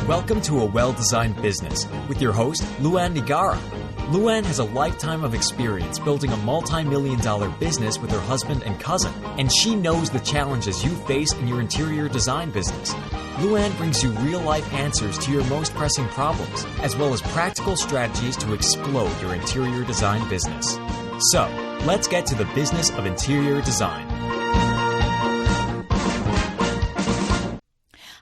Welcome to A Well-Designed Business with your host, Luann Nigara. Luann has a lifetime of experience building a multi-million-dollar business with her husband and cousin, and she knows the challenges you face in your interior design business. Luann brings you real-life answers to your most pressing problems, as well as practical strategies to explode your interior design business. So, let's get to the business of interior design.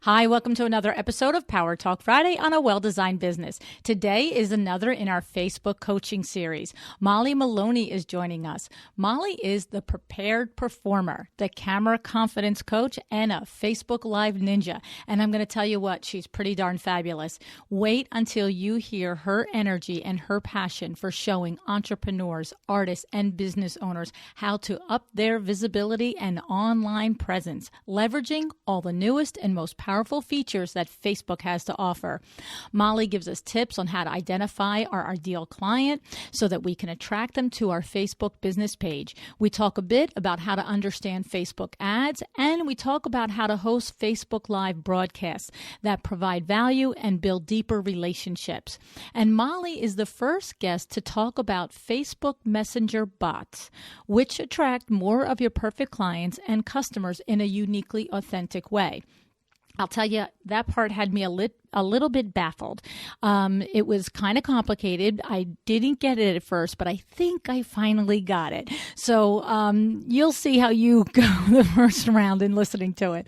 Hi, welcome to another episode of Power Talk Friday on A Well-Designed Business. Today is another in our Facebook coaching series. Maloney is joining us. Molly is the prepared performer, the camera confidence coach, and a Facebook Live ninja. And I'm going to tell you what, she's pretty darn fabulous. Wait until you hear her energy and her passion for showing entrepreneurs, artists, and business owners how to up their visibility and online presence, leveraging all the newest and most powerful features that Facebook has to offer. Molly gives us tips on how to identify our ideal client so that we can attract them to our Facebook business page. We talk a bit about how to understand Facebook ads, and we talk about how to host Facebook Live broadcasts that provide value and build deeper relationships. And Molly is the first guest to talk about Facebook Messenger bots, which attract more of your perfect clients and customers in a uniquely authentic way. I'll tell you, that part had me a little bit baffled. It was kind of complicated. I didn't get it at first, but I think I finally got it. So you'll see how you go the first round in listening to it.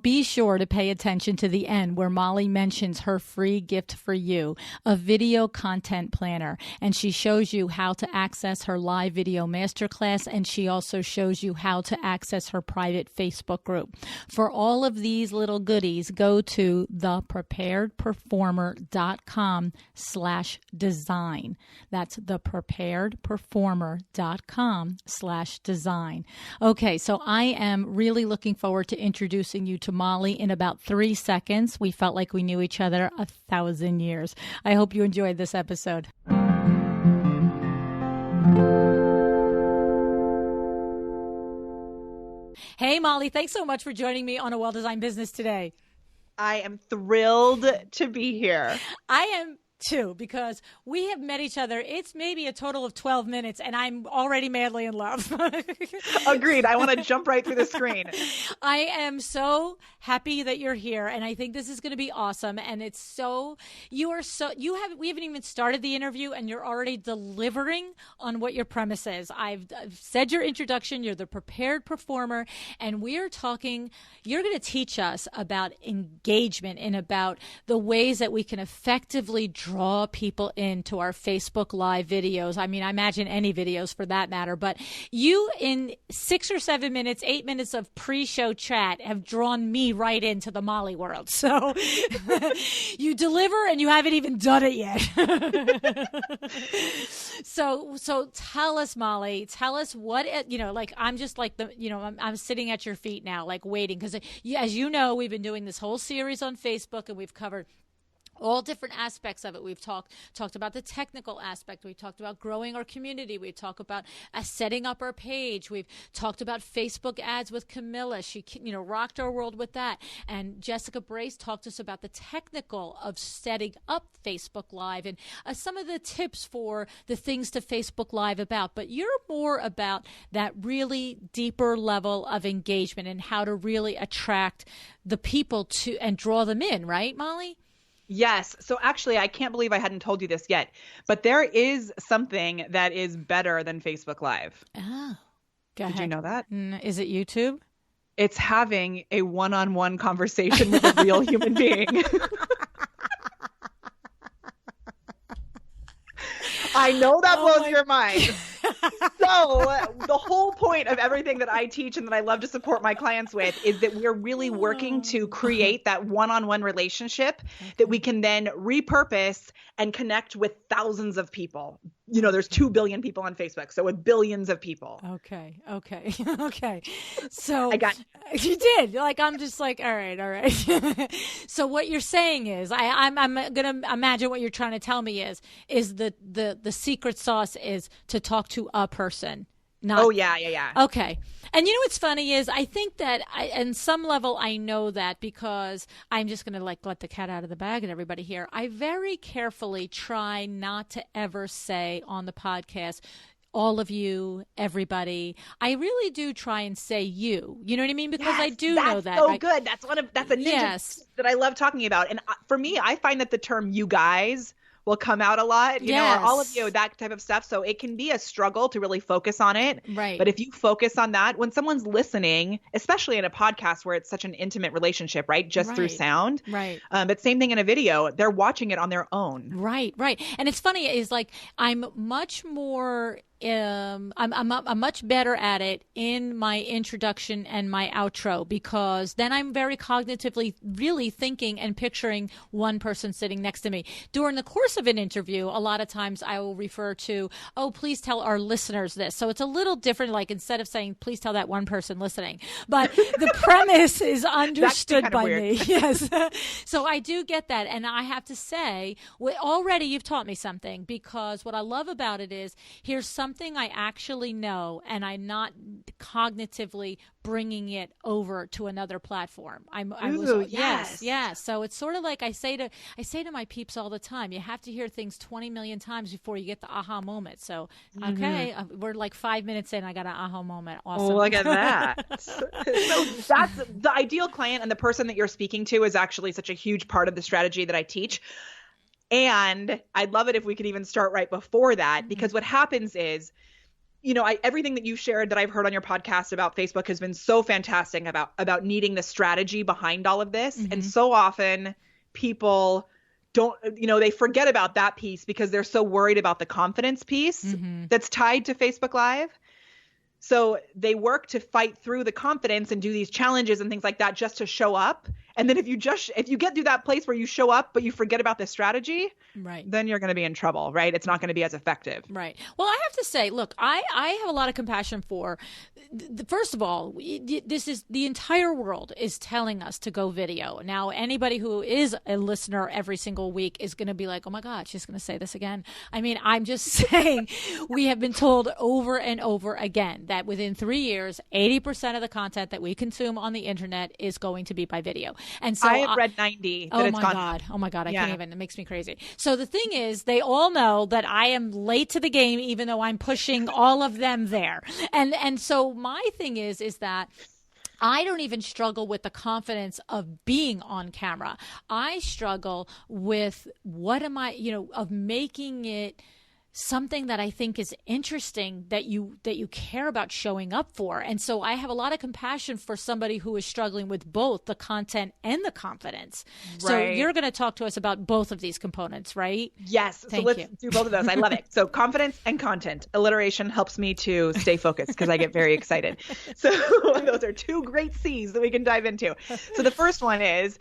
Be sure to pay attention to the end where Molly mentions her free gift for you, a video content planner. And she shows you how to access her live video masterclass, and she also shows you how to access her private Facebook group. For all of these little goodies, go to thepreparedperformer.com/design. That's thepreparedperformer.com/design. Okay, so I am really looking forward to introducing you to Molly in about 3 seconds. We felt like we knew each other 1,000 years. I hope you enjoyed this episode. Hey, Molly, thanks so much for joining me on A Well-Designed Business today. I am thrilled to be here. I am too, because we have met each other. It's maybe a total of 12 minutes, and I'm already madly in love. Agreed. I want to jump right through the screen. I am so happy that you're here, and I think this is going to be awesome. And we haven't even started the interview, and you're already delivering on what your premise is. I've said your introduction. You're the prepared performer, and you're going to teach us about engagement and about the ways that we can effectively draw people into our Facebook Live videos. I mean, I imagine any videos for that matter, but you in 6 or 7 minutes, 8 minutes of pre-show chat have drawn me right into the Molly world. So you deliver and you haven't even done it yet. So tell us, Molly, what, I'm just like I'm sitting at your feet now, like waiting. Because as you know, we've been doing this whole series on Facebook, and we've covered all different aspects of it. We've talked about the technical aspect. We talked about growing our community. We talked about setting up our page. We've talked about Facebook ads with Camilla. She, rocked our world with that. And Jessica Brace talked to us about the technical of setting up Facebook Live and some of the tips for the things to Facebook Live about. But you're more about that really deeper level of engagement and how to really attract the people to and draw them in, right, Molly? Yes. So actually, I can't believe I hadn't told you this yet, but there is something that is better than Facebook Live. Oh, go ahead. Did you know that? Is it YouTube? It's having a one-on-one conversation with a real human being. I know that blows your mind. So the whole point of everything that I teach and that I love to support my clients with is that we're really working to create that one-on-one relationship that we can then repurpose and connect with thousands of people. There's 2 billion people on Facebook, so with billions of people. Okay. So I got you did. I'm just like, all right. So what you're saying is, I'm gonna imagine what you're trying to tell me is the secret sauce is to talk to a person. Not, oh, yeah. Okay. And you know what's funny is I think that on some level I know that because I'm just going to like let the cat out of the bag and everybody here. I very carefully try not to ever say on the podcast, all of you, everybody. I really do try and say you. You know what I mean? Because I do know that. That's so good. That's a ninja that I love talking about. And for me, I find that the term "you guys" will come out a lot, you know, or all of you, that type of stuff. So it can be a struggle to really focus on it. Right. But if you focus on that, when someone's listening, especially in a podcast where it's such an intimate relationship, right? Just through sound. Right. But same thing in a video, they're watching it on their own. Right. And it's funny is like, I'm much more I'm much better at it in my introduction and my outro because then I'm very cognitively really thinking and picturing one person sitting next to me. During the course of an interview, a lot of times I will refer to, oh, please tell our listeners this. So it's a little different, like instead of saying, please tell that one person listening. But the premise is understood by me. Yes. So I do get that. And I have to say, already you've taught me something because what I love about it is here's something I actually know, and I'm not cognitively bringing it over to another platform. Yes. So it's sort of like I say to my peeps all the time, you have to hear things 20 million times before you get the aha moment. So, okay, we're like 5 minutes in, I got an aha moment. Awesome. Oh, look at that. So that's the ideal client, and the person that you're speaking to is actually such a huge part of the strategy that I teach. And I'd love it if we could even start right before that, because what happens is, you know, everything that you shared that I've heard on your podcast about Facebook has been so fantastic about needing the strategy behind all of this. And so often people don't, you know, they forget about that piece because they're so worried about the confidence piece that's tied to Facebook Live. So they work to fight through the confidence and do these challenges and things like that just to show up. And then if you get through that place where you show up, but you forget about the strategy, right, then you're going to be in trouble, right? It's not going to be as effective. Right. Well, I have to say, look, I have a lot of compassion for, first of all, this is the entire world is telling us to go video. Now, anybody who is a listener every single week is going to be like, oh my God, she's going to say this again. I mean, I'm just saying we have been told over and over again that within 3 years, 80% of the content that we consume on the internet is going to be by video. And so I have read 90 that it's gone up. Oh my God. I can't even. It makes me crazy. So the thing is, they all know that I am late to the game, even though I'm pushing all of them there. And so my thing is that I don't even struggle with the confidence of being on camera. I struggle with of making it something that I think is interesting that you care about showing up for. And so I have a lot of compassion for somebody who is struggling with both the content and the confidence. Right. So you're going to talk to us about both of these components, right? Yes. So let's do both of those. I love it. So confidence and content. Alliteration helps me to stay focused because I get very excited. So those are two great C's that we can dive into. So the first one is,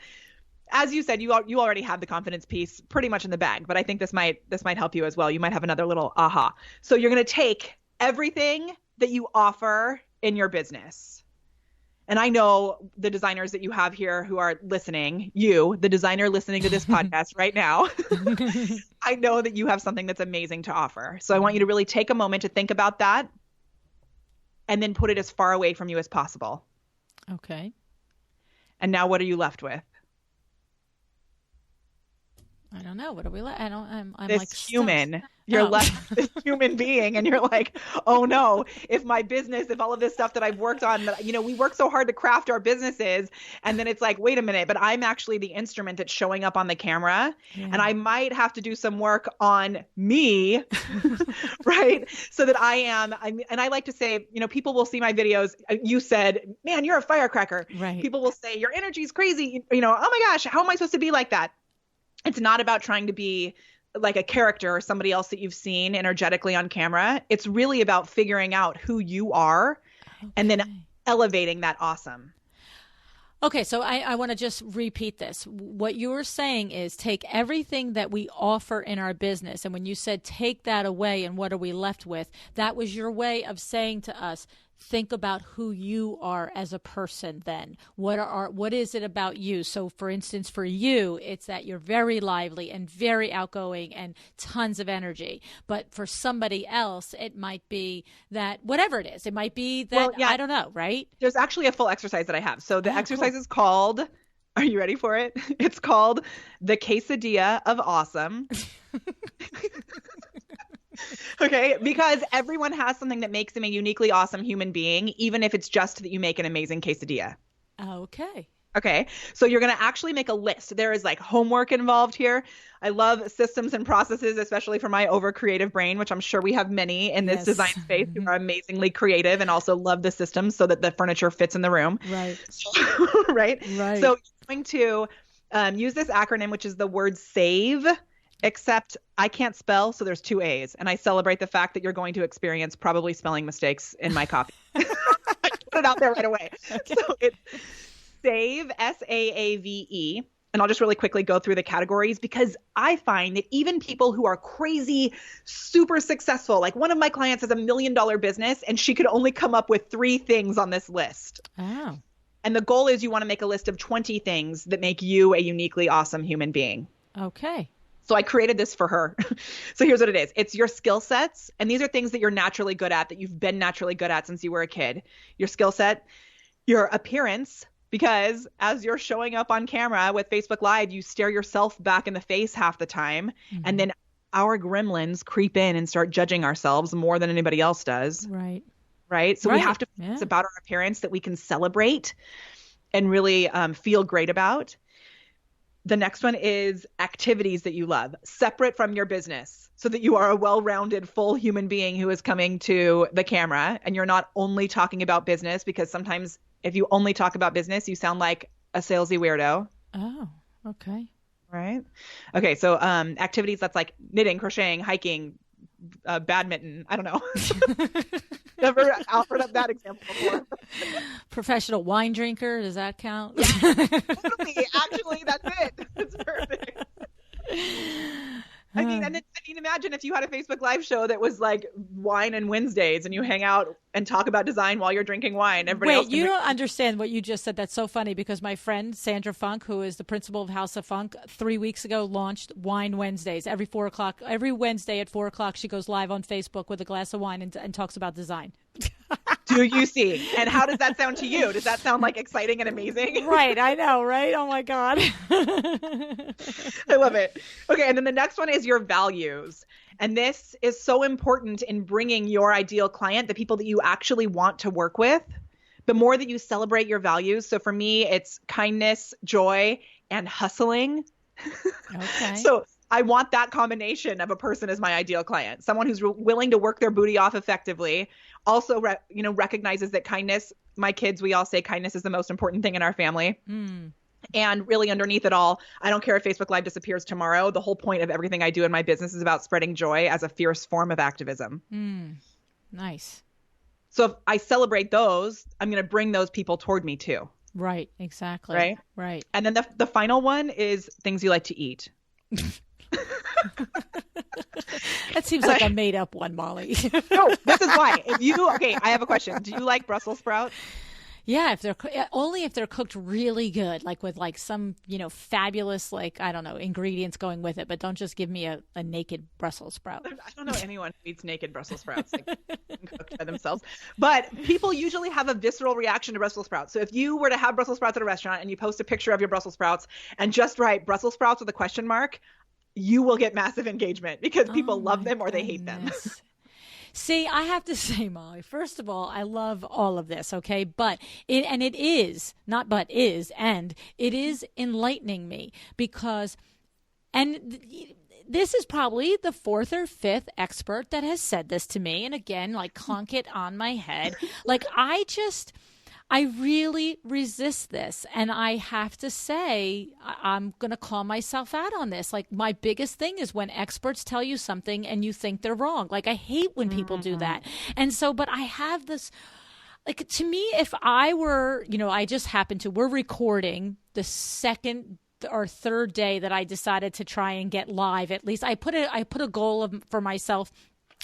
as you said, you already have the confidence piece pretty much in the bag, but I think this might help you as well. You might have another little aha. So you're going to take everything that you offer in your business. And I know the designers that you have here who are listening, you, the designer listening to this podcast right now, I know that you have something that's amazing to offer. So I want you to really take a moment to think about that and then put it as far away from you as possible. Okay. And now what are you left with? I don't know. What are we like? I'm this like human. Stuck. You're left with this human being, and you're like, oh no, if my business, if all of this stuff that I've worked on, we work so hard to craft our businesses, and then it's like, wait a minute, but I'm actually the instrument that's showing up on the camera, and I might have to do some work on me, right? So that and I like to say, people will see my videos. You said, man, you're a firecracker. Right. People will say, your energy's crazy. Oh my gosh, how am I supposed to be like that? It's not about trying to be like a character or somebody else that you've seen energetically on camera. It's really about figuring out who you are and then elevating that awesome. Okay, so I want to just repeat this. What you're saying is take everything that we offer in our business, and when you said take that away and what are we left with, that was your way of saying to us, think about who you are as a person then. What is it about you? So for instance, for you, it's that you're very lively and very outgoing and tons of energy. But for somebody else, it might be that whatever it is, it might be that, well, yeah, I don't know, right? There's actually a full exercise that I have. So the exercise is called, are you ready for it? It's called the quesadilla of awesome. Okay, because everyone has something that makes them a uniquely awesome human being, even if it's just that you make an amazing quesadilla. Okay. Okay, so you're going to actually make a list. There is like homework involved here. I love systems and processes, especially for my over creative brain, which I'm sure we have many in this design space who are amazingly creative and also love the systems so that the furniture fits in the room. Right. Right. So you're going to use this acronym, which is the word SAVE. Except I can't spell, so there's 2 A's. And I celebrate the fact that you're going to experience probably spelling mistakes in my copy. I put it out there right away. Okay. So it's SAVE, SAAVE. And I'll just really quickly go through the categories because I find that even people who are crazy, super successful, like one of my clients has $1 million business and she could only come up with 3 things on this list. Oh. And the goal is you want to make a list of 20 things that make you a uniquely awesome human being. Okay. So I created this for her. So here's what it is. It's your skill sets. And these are things that you're naturally good at, that you've been naturally good at since you were a kid. Your skill set, your appearance, because as you're showing up on camera with Facebook Live, you stare yourself back in the face half the time. Mm-hmm. And then our gremlins creep in and start judging ourselves more than anybody else does. Right. Right. So we have to it's about our appearance that we can celebrate and really feel great about. The next one is activities that you love, separate from your business, so that you are a well-rounded, full human being who is coming to the camera and you're not only talking about business, because sometimes if you only talk about business, you sound like a salesy weirdo. Oh, okay. Right. Okay. So activities, that's like knitting, crocheting, hiking, badminton. I don't know. Never offered up that example before. Professional wine drinker. Does that count? Yeah, totally. Actually, that's it. That's perfect. I mean, imagine if you had a Facebook Live show that was like wine and Wednesdays and you hang out and talk about design while you're drinking wine. Everybody else you don't understand what you just said. That's so funny because my friend Sandra Funk, who is the principal of House of Funk, 3 weeks ago launched Wine Wednesdays. Every Wednesday at 4 o'clock, she goes live on Facebook with a glass of wine and talks about design. Do you see? And how does that sound to you? Does that sound like exciting and amazing? Right. I know. Right. Oh my God. I love it. Okay. And then the next one is your values. And this is so important in bringing your ideal client, the people that you actually want to work with, the more that you celebrate your values. So for me, it's kindness, joy, and hustling. Okay. So I want that combination of a person as my ideal client, someone who's willing to work their booty off effectively, also recognizes that kindness, my kids, we all say kindness is the most important thing in our family. Mm. And really underneath it all, I don't care if Facebook Live disappears tomorrow. The whole point of everything I do in my business is about spreading joy as a fierce form of activism. Mm. Nice. So if I celebrate those, I'm going to bring those people toward me too. Right. Exactly. Right. And then the final one is things you like to eat. That seems like a made up one, Molly. No, this is why. I have a question. Do you like Brussels sprouts? Yeah, only if they're cooked really good, like with like some, fabulous, I don't know, ingredients going with it. But don't just give me a naked Brussels sprout. I don't know anyone who eats naked Brussels sprouts cooked by themselves. But people usually have a visceral reaction to Brussels sprouts. So if you were to have Brussels sprouts at a restaurant and you post a picture of your Brussels sprouts and just write Brussels sprouts with a question mark, you will get massive engagement because people love them or they hate them. See, I have to say, Molly, first of all, I love all of this, okay? It is enlightening me because, and this is probably the 4th or 5th expert that has said this to me. And again, clunk it on my head. I really resist this. And I have to say, I'm going to call myself out on this. My biggest thing is when experts tell you something and you think they're wrong. I hate when people do that. And so, but I have this, to me, if I were, we're recording the 2nd or 3rd day that I decided to try and get live. At least I put a goal for myself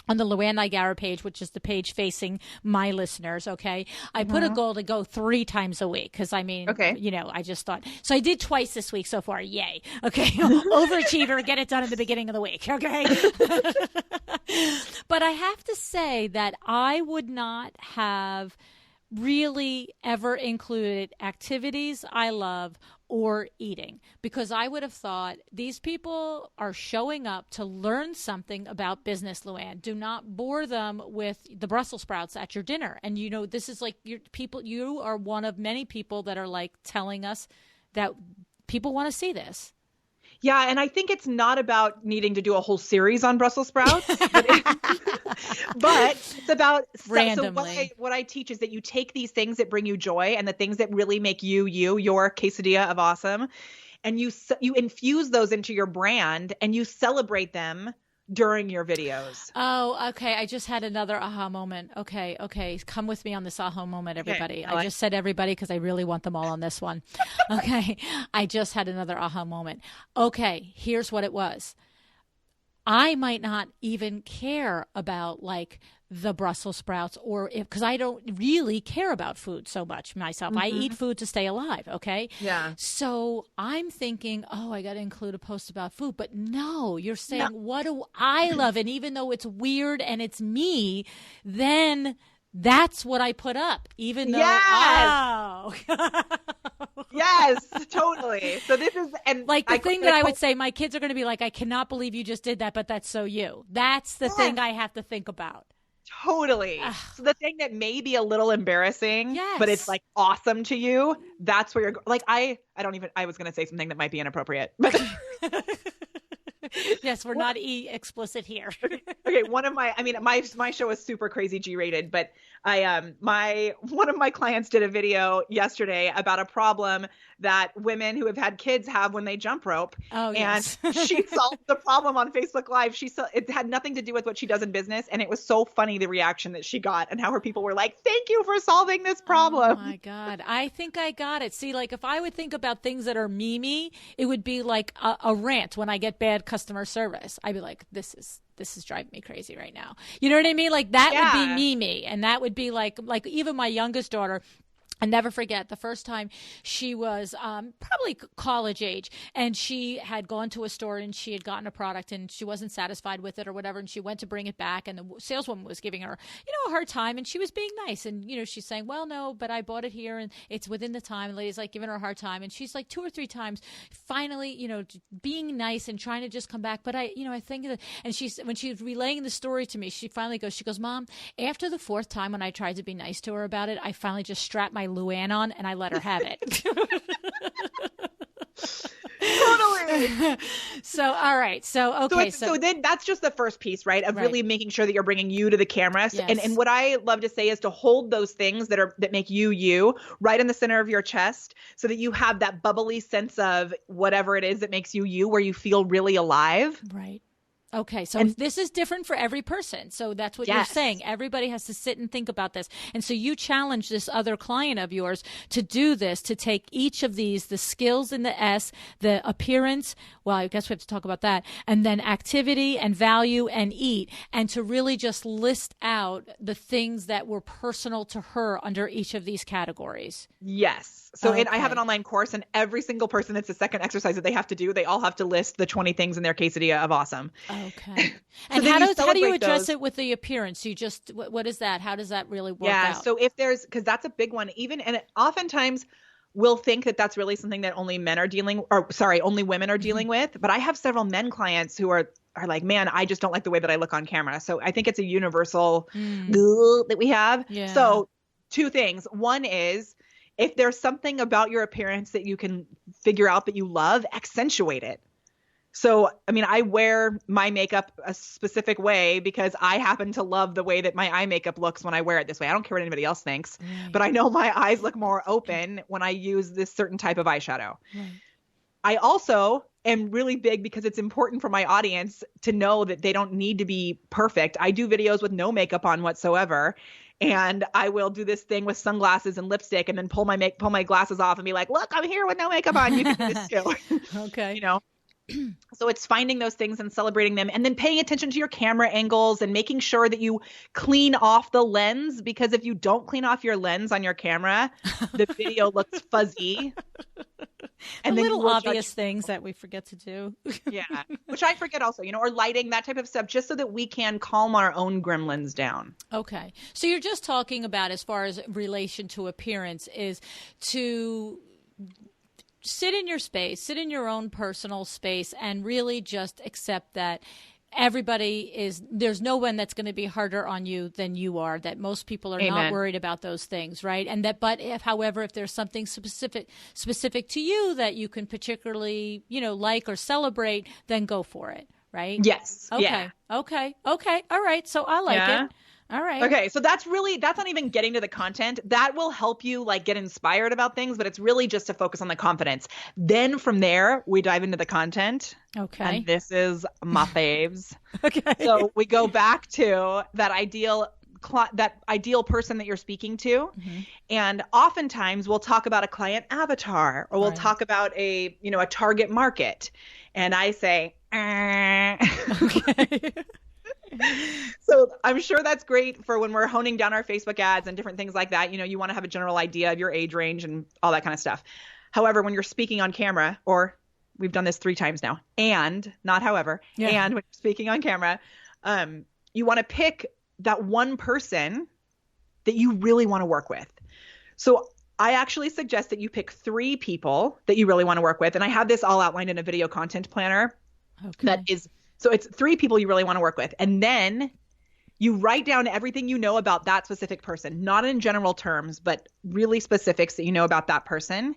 on the Luann Nigara page, which is the page facing my listeners, okay? I put a goal to go 3 times a week because, I mean, I just thought. So I did twice this week so far. Yay. Okay. Overachiever, get it done at the beginning of the week, okay? But I have to say that I would not have really ever included activities I love or eating, because I would have thought these people are showing up to learn something about business, Luann. Do not bore them with the Brussels sprouts at your dinner. And this is like you are one of many people that are like telling us that people want to see this. Yeah, and I think it's not about needing to do a whole series on Brussels sprouts, but it's about randomly. So what I teach is that you take these things that bring you joy and the things that really make your quesadilla of awesome, and you infuse those into your brand and you celebrate them during your videos. Oh, okay. I just had another aha moment. Okay. Come with me on this aha moment, everybody. Okay. I just said everybody because I really want them all on this one. Okay. I just had another aha moment. Okay. Here's what it was. I might not even care about like the Brussels sprouts because I don't really care about food so much myself. I eat food to stay alive. Okay. Yeah. So I'm thinking, I got to include a post about food, but no, you're saying, what do I love? And even though it's weird and it's me, then that's what I put up, even though, yes, totally. So this is, and like the thing that I would say, my kids are going to be like, I cannot believe you just did that, but that's so you. That's the thing I have to think about. Totally. So the thing that may be a little embarrassing, but it's like awesome to you, that's where you're like, I was going to say something that might be inappropriate. Yes, we're not explicit here. Okay, my show is super crazy G-rated, but one of my clients did a video yesterday about a problem that women who have had kids have when they jump rope. Oh, yes. And she solved the problem on Facebook Live. It had nothing to do with what she does in business, and it was so funny the reaction that she got and how her people were like, "Thank you for solving this problem." Oh my God, I think I got it. See, like if I would think about things that are me, it would be like a rant when I get bad customer service. I'd be like, this is driving me crazy right now. You know what I mean? Like that would be me. And that would be like even my youngest daughter, I never forget the first time she was probably college age, and she had gone to a store and she had gotten a product and she wasn't satisfied with it or whatever, and she went to bring it back, and the saleswoman was giving her, a hard time, and she was being nice, and she's saying, well, no, but I bought it here and it's within the time. The lady's like giving her a hard time, and she's like 2 or 3 times finally, being nice and trying to just come back. But I think that, and when she was relaying the story to me, she goes, Mom, after the 4th time when I tried to be nice to her about it, I finally just strapped my Luann on and I let her have it. Totally. So, all right. So, okay. So then that's just the first piece, right? Of really making sure that you're bringing you to the camera. Yes. And what I love to say is to hold those things that make you right in the center of your chest, so that you have that bubbly sense of whatever it is that makes you, where you feel really alive. Right. Okay, so this is different for every person. So that's what you're saying. Everybody has to sit and think about this. And so you challenge this other client of yours to do this, to take each of these, the skills in the S, the appearance, well, I guess we have to talk about that, and then activity and value and eat, and to really just list out the things that were personal to her under each of these categories. Yes. So I have an online course, and every single person, it's the second exercise that they have to do. They all have to list the 20 things in their quesadilla of awesome. Okay. And how do you address it with the appearance? You just, what is that? How does that really work out? Yeah. So because that's a big one, and oftentimes we'll think that that's really something that only women are dealing with. But I have several men clients who are like, man, I just don't like the way that I look on camera. So I think it's a universal that we have. Yeah. So 2 things. One is, if there's something about your appearance that you can figure out that you love, accentuate it. So, I wear my makeup a specific way because I happen to love the way that my eye makeup looks when I wear it this way. I don't care what anybody else thinks, but I know my eyes look more open when I use this certain type of eyeshadow. Right. I also am really big, because it's important for my audience to know that they don't need to be perfect. I do videos with no makeup on whatsoever. And I will do this thing with sunglasses and lipstick, and then pull my glasses off and be like, look, I'm here with no makeup on. You can do this too. Okay. So it's finding those things and celebrating them, and then paying attention to your camera angles and making sure that you clean off the lens, because if you don't clean off your lens on your camera, the video looks fuzzy. And the little obvious things that we forget to do. Yeah, which I forget also, or lighting, that type of stuff, just so that we can calm our own gremlins down. Okay. So you're just talking about, as far as relation to appearance, is to sit in your space, sit in your own personal space, and really just accept that there's no one that's going to be harder on you than you are, that most people are not worried about those things, right? And that, but however, if there's something specific to you that you can particularly, like or celebrate, then go for it, right? Yes. Okay. Yeah. Okay. All right. So I like it. All right. Okay. So that's not even getting to the content. That will help you get inspired about things, but it's really just to focus on the confidence. Then from there, we dive into the content. Okay. And this is my faves. Okay. So we go back to that ideal person that you're speaking to. Mm-hmm. And oftentimes we'll talk about a client avatar, or we'll talk about a target market. And I say, okay. So I'm sure that's great for when we're honing down our Facebook ads and different things like that. You want to have a general idea of your age range and all that kind of stuff. However, when you're speaking on camera, or we've done this 3 times now, and not however, and when you're speaking on camera, you want to pick that one person that you really want to work with. So I actually suggest that you pick 3 people that you really want to work with. And I have this all outlined in a video content planner. Okay. So it's 3 people you really want to work with. And then you write down everything you know about that specific person, not in general terms, but really specifics that you know about that person.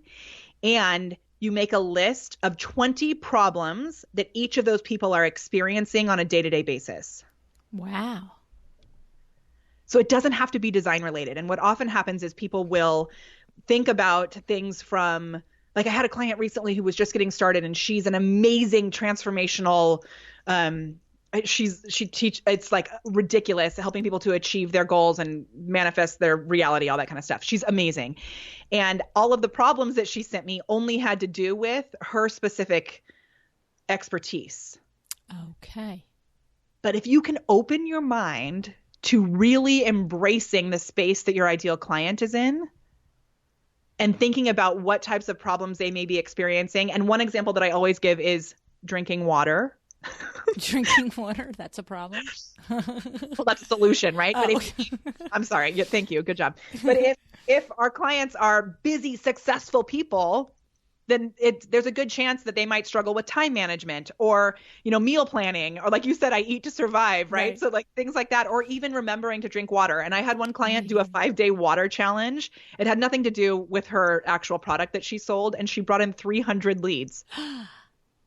And you make a list of 20 problems that each of those people are experiencing on a day-to-day basis. Wow. So it doesn't have to be design related. And what often happens is people will think about things from, I had a client recently who was just getting started, and she's an amazing transformational, it's ridiculous, helping people to achieve their goals and manifest their reality, all that kind of stuff. She's amazing. And all of the problems that she sent me only had to do with her specific expertise. Okay. But if you can open your mind to really embracing the space that your ideal client is in, and thinking about what types of problems they may be experiencing. And one example that I always give is drinking water. Drinking water, that's a problem. Well, that's a solution, right? Oh. But I'm sorry. Yeah, thank you. Good job. But if our clients are busy, successful people, then there's a good chance that they might struggle with time management, or, meal planning, or like you said, I eat to survive, right? So things like that, or even remembering to drink water. And I had one client do a 5-day water challenge. It had nothing to do with her actual product that she sold, and she brought in 300 leads.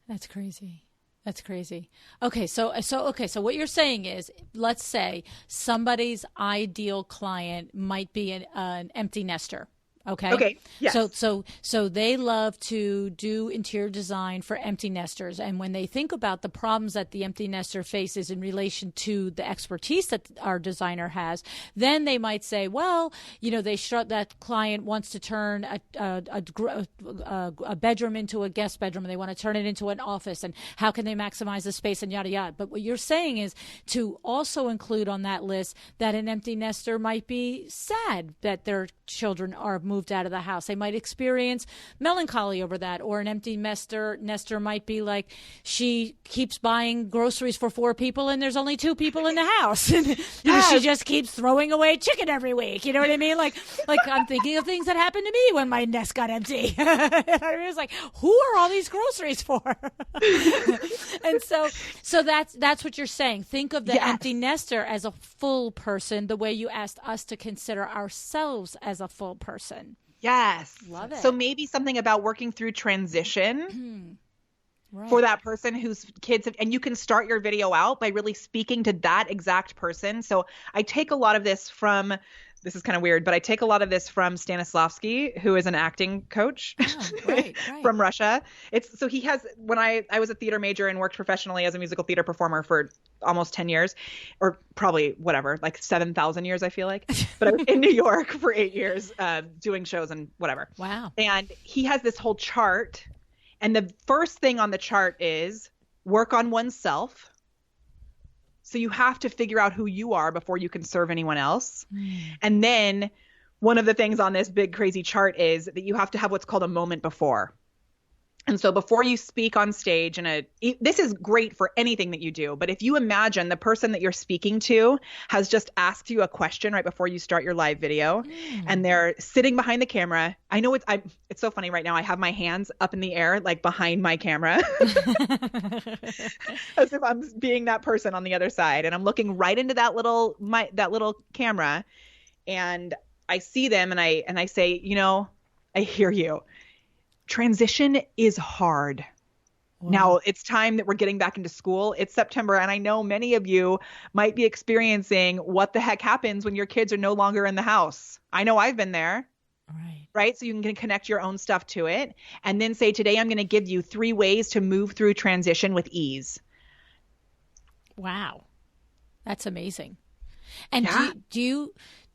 That's crazy. That's crazy. Okay. So what you're saying is, let's say somebody's ideal client might be an empty nester. Okay. Yes. So they love to do interior design for empty nesters. And when they think about the problems that the empty nester faces in relation to the expertise that our designer has, then they might say, well, that client wants to turn a bedroom into a guest bedroom, and they want to turn it into an office, and how can they maximize the space, and yada, yada. But what you're saying is to also include on that list that an empty nester might be sad that their children are moved out of the house. They might experience melancholy over that, or an empty nester might be like, she keeps buying groceries for 4 people and there's only 2 people in the house, and she just keeps throwing away chicken every week. You know what I mean? Like I'm thinking of things that happened to me when my nest got empty. I was like, who are all these groceries for? And so that's what you're saying. Think of the empty nester as a full person, the way you asked us to consider ourselves as a full person. Yes. Love it. So maybe something about working through transition for that person whose kids have, and you can start your video out by really speaking to that exact person. So I take a lot of this from, this is kind of weird, but I take a lot of this from Stanislavski, who is an acting coach from Russia. So he has, when I was a theater major and worked professionally as a musical theater performer for almost 10 years, or probably 7,000 years, I feel like. But I was in New York for 8 years doing shows and whatever. Wow. And he has this whole chart. And the first thing on the chart is work on oneself. So you have to figure out who you are before you can serve anyone else. And then one of the things on this big crazy chart is that you have to have what's called a moment before. And so before you speak on stage, this is great for anything that you do, but if you imagine the person that you're speaking to has just asked you a question right before you start your live video, and they're sitting behind the camera. I know it's so funny right now. I have my hands up in the air, like behind my camera, as if I'm being that person on the other side. And I'm looking right into that little camera, and I see them and I say, I hear you. Transition is hard. Wow. Now it's time that we're getting back into school. It's September, and I know many of you might be experiencing what the heck happens when your kids are no longer in the house. I know I've been there. Right? So you can connect your own stuff to it and then say, today I'm going to give you 3 ways to move through transition with ease. Wow. That's amazing. And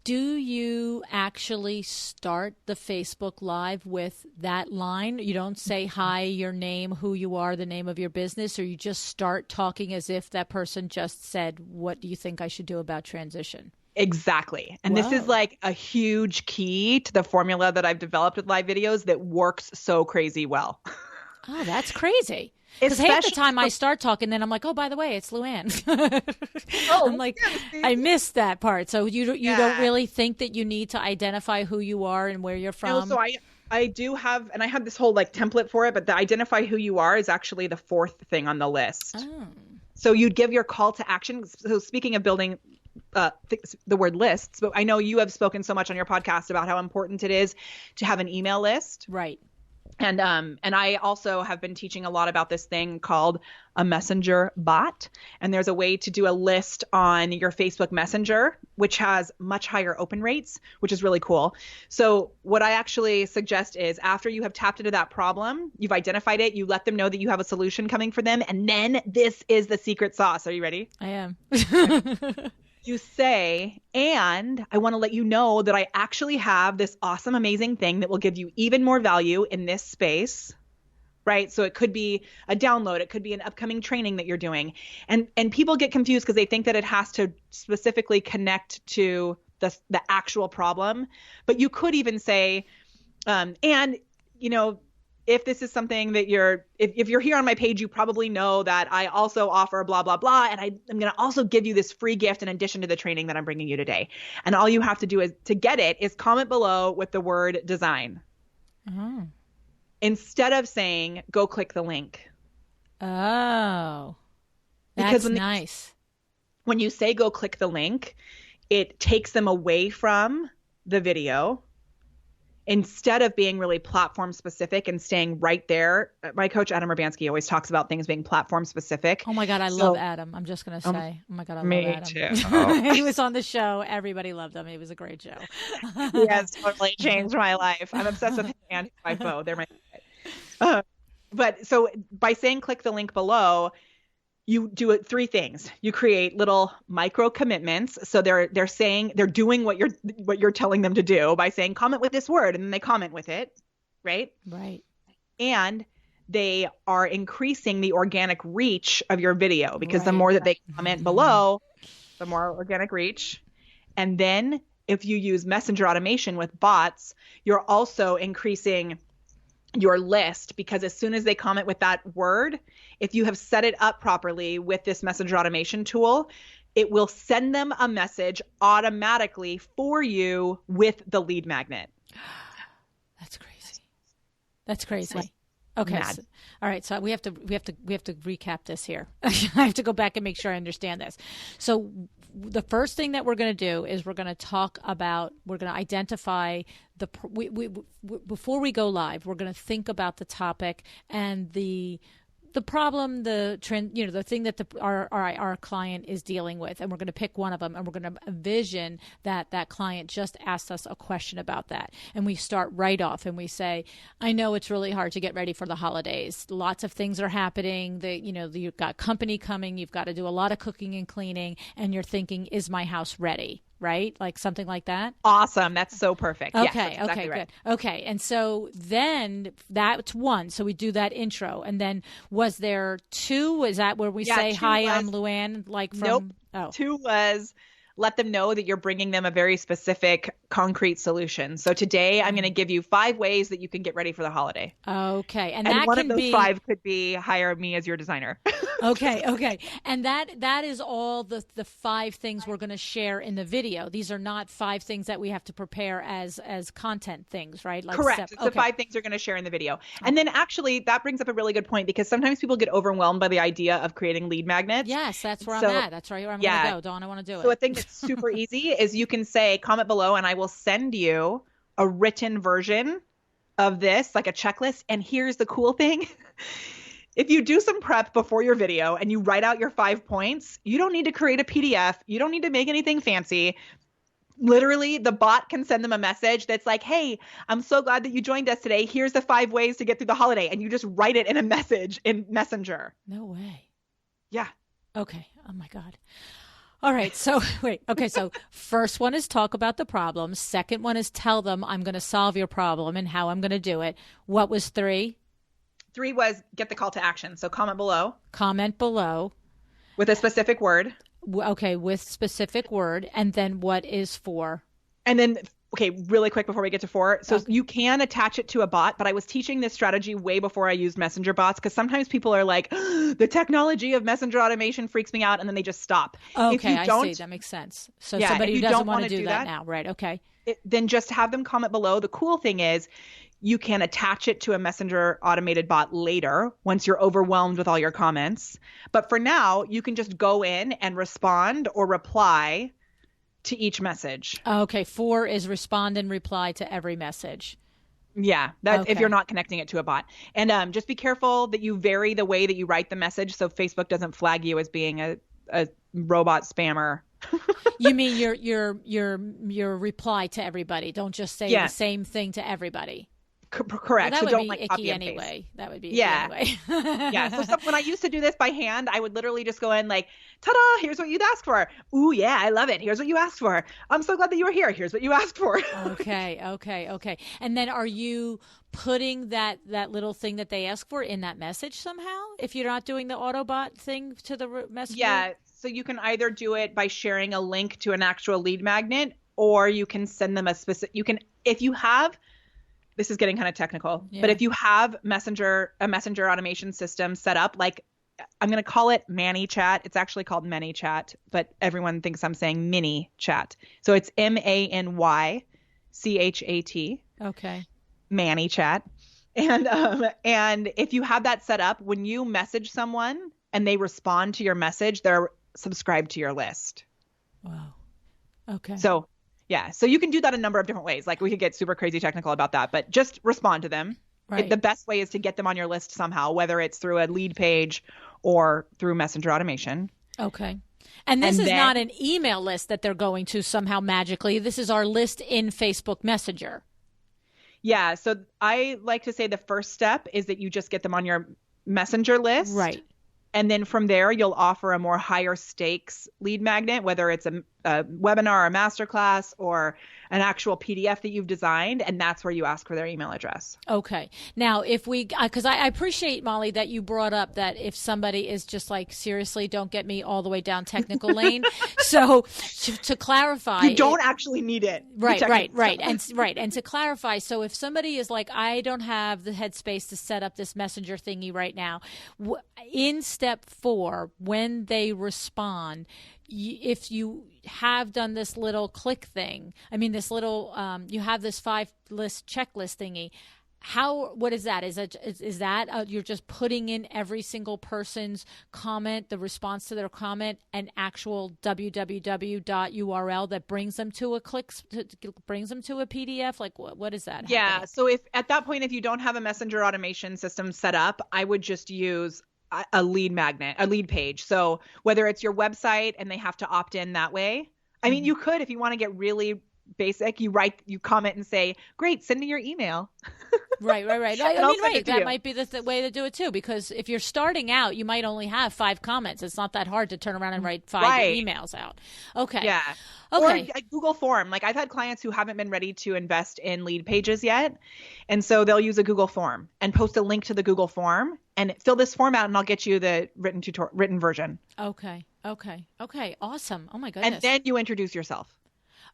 do you actually start the Facebook Live with that line? You don't say, hi, your name, who you are, the name of your business, or you just start talking as if that person just said, what do you think I should do about transition? Exactly. And This is like a huge key to the formula that I've developed with live videos that works so crazy well. Oh, that's crazy. Because half the time I start talking, then I'm like, oh, by the way, it's Luann. I'm like, I missed that part. So you don't really think that you need to identify who you are and where you're from? No, so I do have, and I have this whole template for it, but the identify who you are is actually the 4th thing on the list. Oh. So you'd give your call to action. So speaking of building the word lists, but I know you have spoken so much on your podcast about how important it is to have an email list. Right. And I also have been teaching a lot about this thing called a messenger bot. And there's a way to do a list on your Facebook Messenger, which has much higher open rates, which is really cool. So what I actually suggest is after you have tapped into that problem, you've identified it, you let them know that you have a solution coming for them. And then this is the secret sauce. Are you ready? I am. You say, and I want to let you know that I actually have this awesome, amazing thing that will give you even more value in this space, right? So it could be a download. It could be an upcoming training that you're doing. And people get confused because they think that it has to specifically connect to the actual problem. But you could even say, if this is something that if you're here on my page, you probably know that I also offer blah, blah, blah. And I'm going to also give you this free gift in addition to the training that I'm bringing you today. And all you have to do to get it is comment below with the word design. Oh. Instead of saying, go click the link. Oh, that's nice. When you say go click the link, it takes them away from the video. Instead of being really platform specific and staying right there. My coach, Adam Urbanski, always talks about things being platform specific. Oh my God, I love Adam. I'm just going to say, oh my God, I love Adam. Me too. Oh. He was on the show. Everybody loved him. It was a great show. He has totally changed my life. I'm obsessed with him and my foe. They're my But so by saying click the link below, you do 3 things. You create little micro commitments. So they're doing what you're telling them to do by saying comment with this word, and then they comment with it, right? Right. And they are increasing the organic reach of your video because the more that they comment below, the more organic reach. And then if you use messenger automation with bots, you're also increasing your list, because as soon as they comment with that word, if you have set it up properly with this messenger automation tool, it will send them a message automatically for you with the lead magnet. That's crazy. That's crazy. Okay. So, all right. So we have to recap this here. I have to go back and make sure I understand this. So the first thing that we're going to do is we're going to identify before we go live, we're going to think about the topic and the problem, the trend, the thing that our client is dealing with, and we're going to pick one of them, and we're going to envision that client just asked us a question about that, and we start right off, and we say, I know it's really hard to get ready for the holidays. Lots of things are happening. You've got company coming. You've got to do a lot of cooking and cleaning, and you're thinking, is my house ready? right? Like something like that. Awesome. That's so perfect. Okay. Yes, that's exactly Okay. right. Good. Okay. And so then that's one. So we do that intro, and then was there two? Is that where we say, "Hi, I'm Luann"? Like from Nope. Oh. Two was let them know that you're bringing them a very specific, concrete solution. So today I'm going to give you 5 ways that you can get ready for the holiday. Okay. And And that one can of those be 5 could be hire me as your designer. Okay. Okay. And that is all the 5 things we're going to share in the video. These are not 5 things that we have to prepare as content things, right? Like Correct. It's the 5 things you're going to share in the video. And then actually that brings up a really good point, because sometimes people get overwhelmed by the idea of creating lead magnets. Yes, that's where I'm at. That's right where I'm going to go. Dawn, I want to do it. So a thing that's super easy is you can say, comment below and I will send you a written version of this, like a checklist. And here's the cool thing. If you do some prep before your video and you write out your 5 points, you don't need to create a PDF. You don't need to make anything fancy. Literally, the bot can send them a message that's like, hey, I'm so glad that you joined us today. Here's the 5 ways to get through the holiday. And you just write it in a message in Messenger. No way. Yeah. Okay. Oh, my God. All right. So wait. Okay. So first one is talk about the problem. Second one is tell them I'm going to solve your problem and how I'm going to do it. What was 3? 3 was get the call to action. So comment below. Comment below. With a specific word. Okay, with specific word. And then what is 4? And then, okay, really quick before we get to 4. So you can attach it to a bot, but I was teaching this strategy way before I used messenger bots, because sometimes people are like, the technology of messenger automation freaks me out, and then they just stop. Okay, I see. That makes sense. So somebody who doesn't want to do that now, right? Okay. Then just have them comment below. The cool thing is you can attach it to a messenger automated bot later once you're overwhelmed with all your comments. But for now, you can just go in and respond or reply to each message. Okay. 4 is respond and reply to every message. Yeah, that's if you're not connecting it to a bot. And just be careful that you vary the way that you write the message so Facebook doesn't flag you as being a robot spammer. You mean your reply to everybody? Don't just say the same thing to everybody. Correct. Well, that so would don't be like icky copy and anyway. paste. That would be icky anyway. Yeah. So when I used to do this by hand, I would literally just go in like, ta-da, here's what you'd asked for. Ooh, yeah, I love it. Here's what you asked for. I'm so glad that you were here. Here's what you asked for. Okay. And then are you putting that little thing that they ask for in that message somehow? If you're not doing the Autobot thing to the message? Yeah. So you can either do it by sharing a link to an actual lead magnet, or you can send them if you have, this is getting kind of technical, but if you have a messenger automation system set up, like I'm going to call it ManyChat. It's actually called ManyChat, but everyone thinks I'm saying mini chat. So it's ManyChat. Okay. ManyChat. And if you have that set up, when you message someone and they respond to your message, they're subscribed to your list. Wow. Okay. So you can do that a number of different ways. Like we could get super crazy technical about that, but just respond to them. Right. The best way is to get them on your list somehow, whether it's through a lead page or through messenger automation. Okay. And this is not an email list that they're going to somehow magically. This is our list in Facebook Messenger. Yeah. So I like to say the first step is that you just get them on your messenger list. Right. And then from there, you'll offer a more higher stakes lead magnet, whether it's a webinar or a masterclass or an actual PDF that you've designed. And that's where you ask for their email address. Okay. Now, because I appreciate, Molly, that you brought up that if somebody is just like, seriously, don't get me all the way down technical lane. So to clarify. You don't actually need it. Right. And to clarify, so if somebody is like, I don't have the headspace to set up this messenger thingy right now, in step 4, when they respond, if you have done this little click thing, this little, you have this 5-list checklist thingy. What is that? Is that you're just putting in every single person's comment, the response to their comment, an actual www.url that brings them to a PDF? Like what is that? Yeah. happening? So if at that point, if you don't have a messenger automation system set up, I would just use a lead magnet, a lead page. So whether it's your website and they have to opt in that way, I mean, you could, if you want to get really basic, you comment and say, great, send me your email. Right. And I'll send it to that you. might be the way to do it too, because if you're starting out, you might only have 5 comments. It's not that hard to turn around and write 5 emails out. Okay. Yeah. Okay. Or a Google form. Like I've had clients who haven't been ready to invest in lead pages yet. And so they'll use a Google form and post a link to the Google form and fill this form out and I'll get you the written version. Okay. Awesome. Oh my goodness. And then you introduce yourself.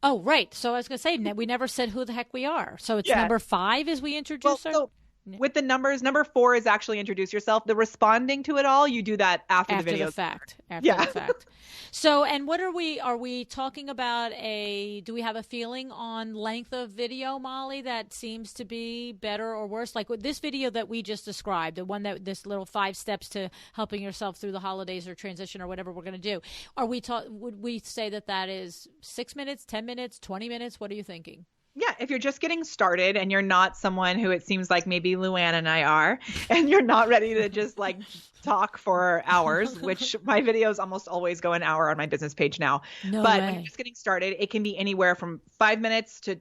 Oh, right. So I was going to say, we never said who the heck we are. So it's number 5 as we introduce so with the numbers, number 4 is actually introduce yourself. The responding to it all, you do that after the video. After the fact. So, and what are we talking about do we have a feeling on length of video, Molly, that seems to be better or worse? Like with this video that we just described, the one this little 5 steps to helping yourself through the holidays or transition or whatever we're going to do. Would we say that is 6 minutes, 10 minutes, 20 minutes? What are you thinking? Yeah, if you're just getting started and you're not someone who it seems like maybe Luann and I are, and you're not ready to just like talk for hours, which my videos almost always go an hour on my business page now. But when you're just getting started, it can be anywhere from 5 minutes to,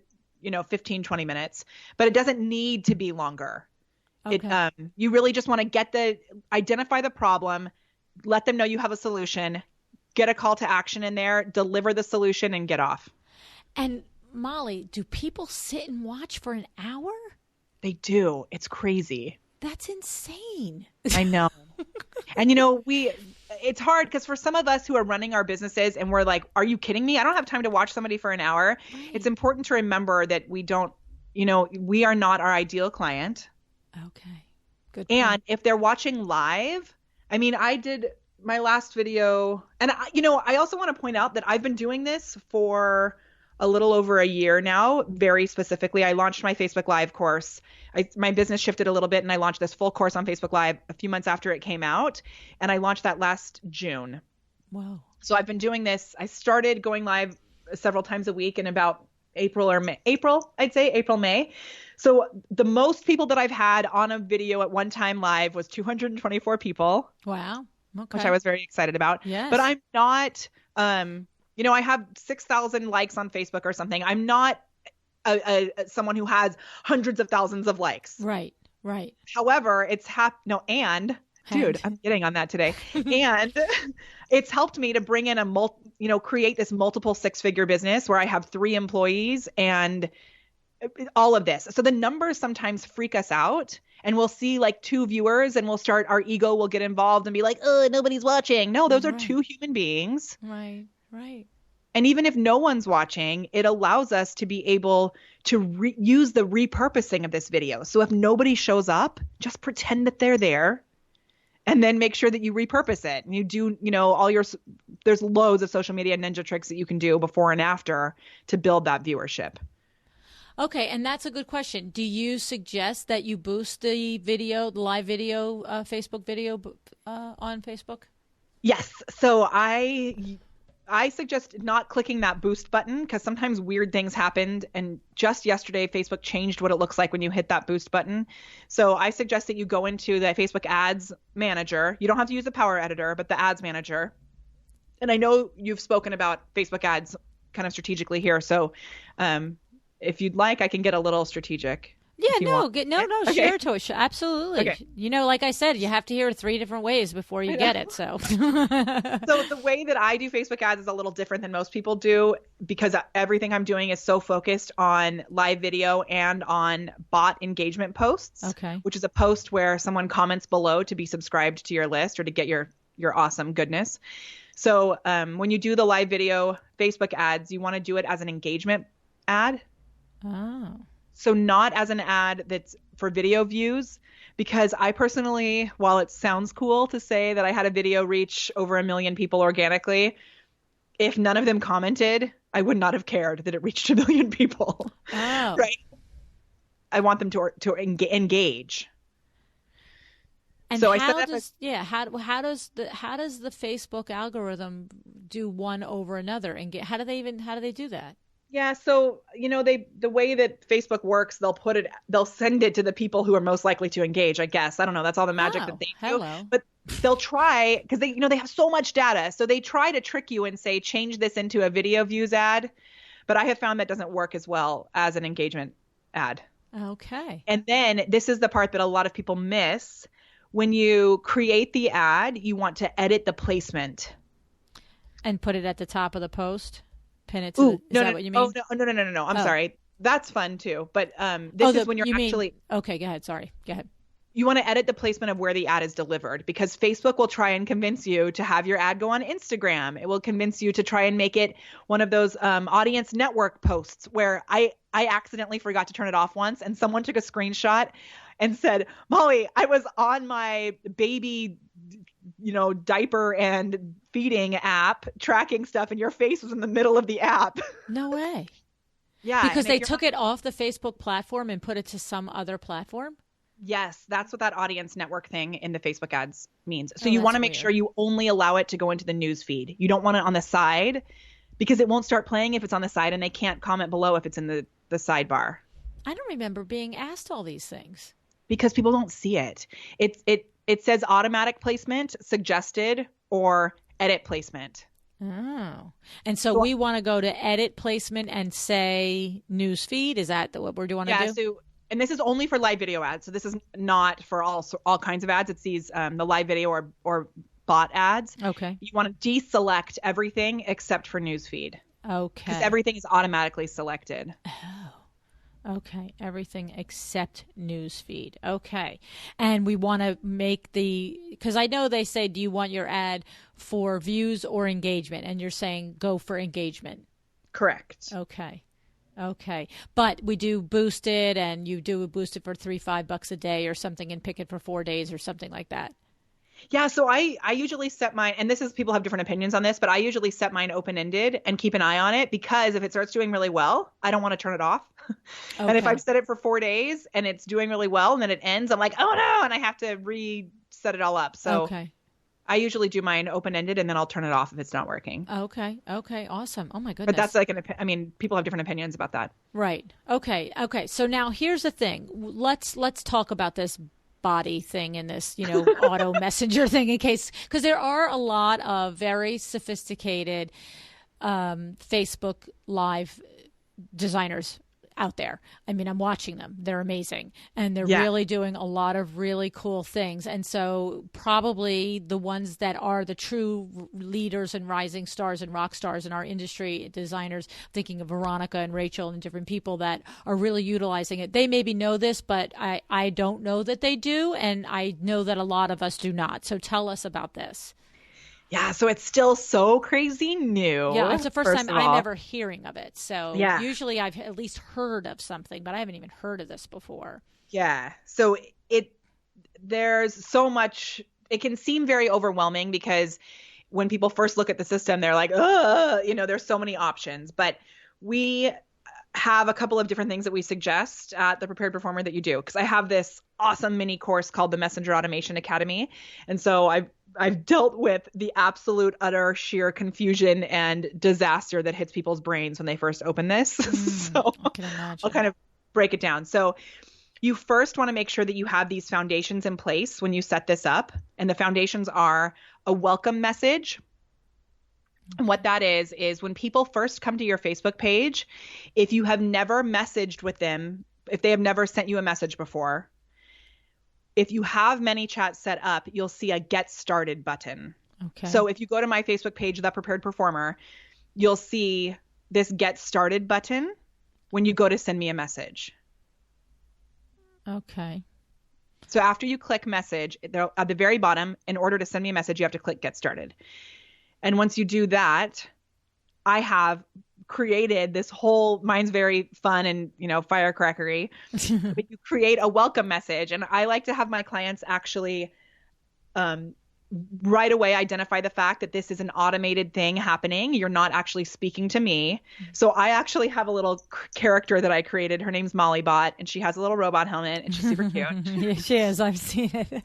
15, 20 minutes, but it doesn't need to be longer. Okay. You really just want to identify the problem, let them know you have a solution, get a call to action in there, deliver the solution and get off. And Molly, do people sit and watch for an hour? They do. It's crazy. That's insane. I know. And it's hard because for some of us who are running our businesses and we're like, are you kidding me? I don't have time to watch somebody for an hour. Right. It's important to remember that we are not our ideal client. Okay. Good point. And if they're watching live, I did my last video and I also want to point out that I've been doing this for a little over a year now, very specifically. I launched my Facebook Live course. My business shifted a little bit and I launched this full course on Facebook Live a few months after it came out. And I launched that last June. Wow. So I've been doing this. I started going live several times a week in about April, May. So the most people that I've had on a video at one time live was 224 people. Wow. Okay. Which I was very excited about. Yes. But I'm not, I have 6,000 likes on Facebook or something. I'm not someone who has hundreds of thousands of likes. Right. However, dude, I'm getting on that today. And it's helped me to bring in create this multiple 6-figure business where I have 3 employees and all of this. So the numbers sometimes freak us out and we'll see like 2 viewers and our ego will get involved and be like, oh, nobody's watching. No, those are 2 human beings. Right. And even if no one's watching, it allows us to be able to use the repurposing of this video. So if nobody shows up, just pretend that they're there and then make sure that you repurpose it. And you do, there's loads of social media ninja tricks that you can do before and after to build that viewership. Okay. And that's a good question. Do you suggest that you boost the live video, Facebook video on Facebook? Yes. So I suggest not clicking that boost button because sometimes weird things happened. And just yesterday, Facebook changed what it looks like when you hit that boost button. So I suggest that you go into the Facebook ads manager. You don't have to use the Power Editor, but the ads manager. And I know you've spoken about Facebook ads kind of strategically here. So if you'd like, I can get a little strategic. Yeah, Okay. share to us. Absolutely. Okay. Like I said, you have to hear it 3 different ways before you get it. So So the way that I do Facebook ads is a little different than most people do because everything I'm doing is so focused on live video and on bot engagement posts, okay, which is a post where someone comments below to be subscribed to your list or to get your awesome goodness. So when you do the live video Facebook ads, you want to do it as an engagement ad. Oh. So not as an ad that's for video views, because I personally, while it sounds cool to say that I had a video reach over 1 million people organically, if none of them commented, I would not have cared that it reached 1 million people. Oh. Right. I want them to engage. And so how does the Facebook algorithm do one over another? And how do they do that? Yeah, so the way that Facebook works, they'll send it to the people who are most likely to engage, I guess. I don't know, that's all the magic that they do. Hello. But they'll try because they have so much data. So they try to trick you and say change this into a video views ad, but I have found that doesn't work as well as an engagement ad. Okay. And then this is the part that a lot of people miss. When you create the ad, you want to edit the placement. And put it at the top of the post? Pin it to is that what you mean? Oh, no. I'm sorry. That's fun too. But this is when you're actually... Okay, go ahead. Sorry. Go ahead. You want to edit the placement of where the ad is delivered, because Facebook will try and convince you to have your ad go on Instagram. It will convince you to try and make it one of those audience network posts where I accidentally forgot to turn it off once, and someone took a screenshot and said, Molly, I was on my baby, diaper and feeding app tracking stuff, and your face was in the middle of the app. No way. Yeah. Because they took it off the Facebook platform and put it to some other platform? Yes, that's what that audience network thing in the Facebook ads means. So you want to make sure you only allow it to go into the news feed. You don't want it on the side, because it won't start playing if it's on the side, and they can't comment below if it's in the sidebar. I don't remember being asked all these things. Because people don't see it. It says automatic placement, suggested, or edit placement. Oh. And so we want to go to edit placement and say news feed. Is that what we want to do? Yeah, and this is only for live video ads. So this is not for all kinds of ads. It's these the live video or bot ads. Okay. You want to deselect everything except for newsfeed. Okay. Because everything is automatically selected. Oh. Okay. Everything except newsfeed. Okay. And we want to make because I know they say, do you want your ad for views or engagement? And you're saying go for engagement. Correct. Okay. But we do boosted, and you do boost it for $3-5 a day or something, and pick it for 4 days or something like that. Yeah. So I usually set mine, and people have different opinions on this, but I usually set mine open-ended and keep an eye on it, because if it starts doing really well, I don't want to turn it off. Okay. And if I've set it for 4 days and it's doing really well and then it ends, I'm like, oh no, and I have to reset it all up. So I usually do mine open-ended, and then I'll turn it off if it's not working. Okay. Awesome. Oh my goodness. But that's people have different opinions about that. Right. Okay. So now here's the thing. Let's talk about this body thing in this, auto messenger thing, because there are a lot of very sophisticated Facebook Live designers out there. I mean, I'm watching them. They're amazing. And they're really doing a lot of really cool things. And so probably the ones that are the true leaders and rising stars and rock stars in our industry, designers, thinking of Veronica and Rachel and different people that are really utilizing it. They maybe know this, but I don't know that they do. And I know that a lot of us do not. So tell us about this. Yeah, so it's still so crazy new. Yeah, it's the first time I'm ever hearing of it. So usually I've at least heard of something, but I haven't even heard of this before. Yeah, so there's so much. It can seem very overwhelming, because when people first look at the system, they're like, there's so many options. But we have a couple of different things that we suggest at the Prepared Performer that you do, because I have this awesome mini course called the Messenger Automation Academy. And so I've dealt with the absolute utter sheer confusion and disaster that hits people's brains when they first open this. So I can imagine. I'll kind of break it down. So you first want to make sure that you have these foundations in place when you set this up. And the foundations are a welcome message. And what that is when people first come to your Facebook page, if you have never messaged with them, if they have never sent you a message before, if you have ManyChat set up, you'll see a Get Started button. Okay. So if you go to my Facebook page, The Prepared Performer, you'll see this Get Started button when you go to send me a message. Okay. So after you click message, at the very bottom, in order to send me a message, you have to click Get Started. And once you do that, I have created this whole, mine's very fun and, firecrackery, but you create a welcome message. And I like to have my clients actually right away identify the fact that this is an automated thing happening. You're not actually speaking to me. So I actually have a little character that I created. Her name's Molly Bot, and she has a little robot helmet, and she's super cute. Yeah, she is. I've seen it.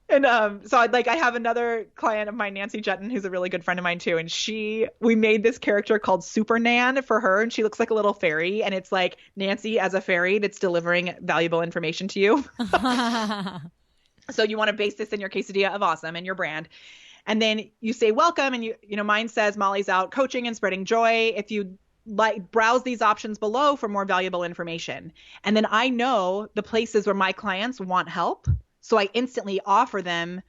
And so I have another client of mine, Nancy Jutton, who's a really good friend of mine too. And we made this character called Super Nan for her, and she looks like a little fairy. And it's like Nancy as a fairy that's delivering valuable information to you. So you want to base this in your quesadilla of awesome and your brand. And then you say welcome, and mine says Molly's out coaching and spreading joy. If you like browse these options below for more valuable information. And then I know the places where my clients want help. So I instantly offer them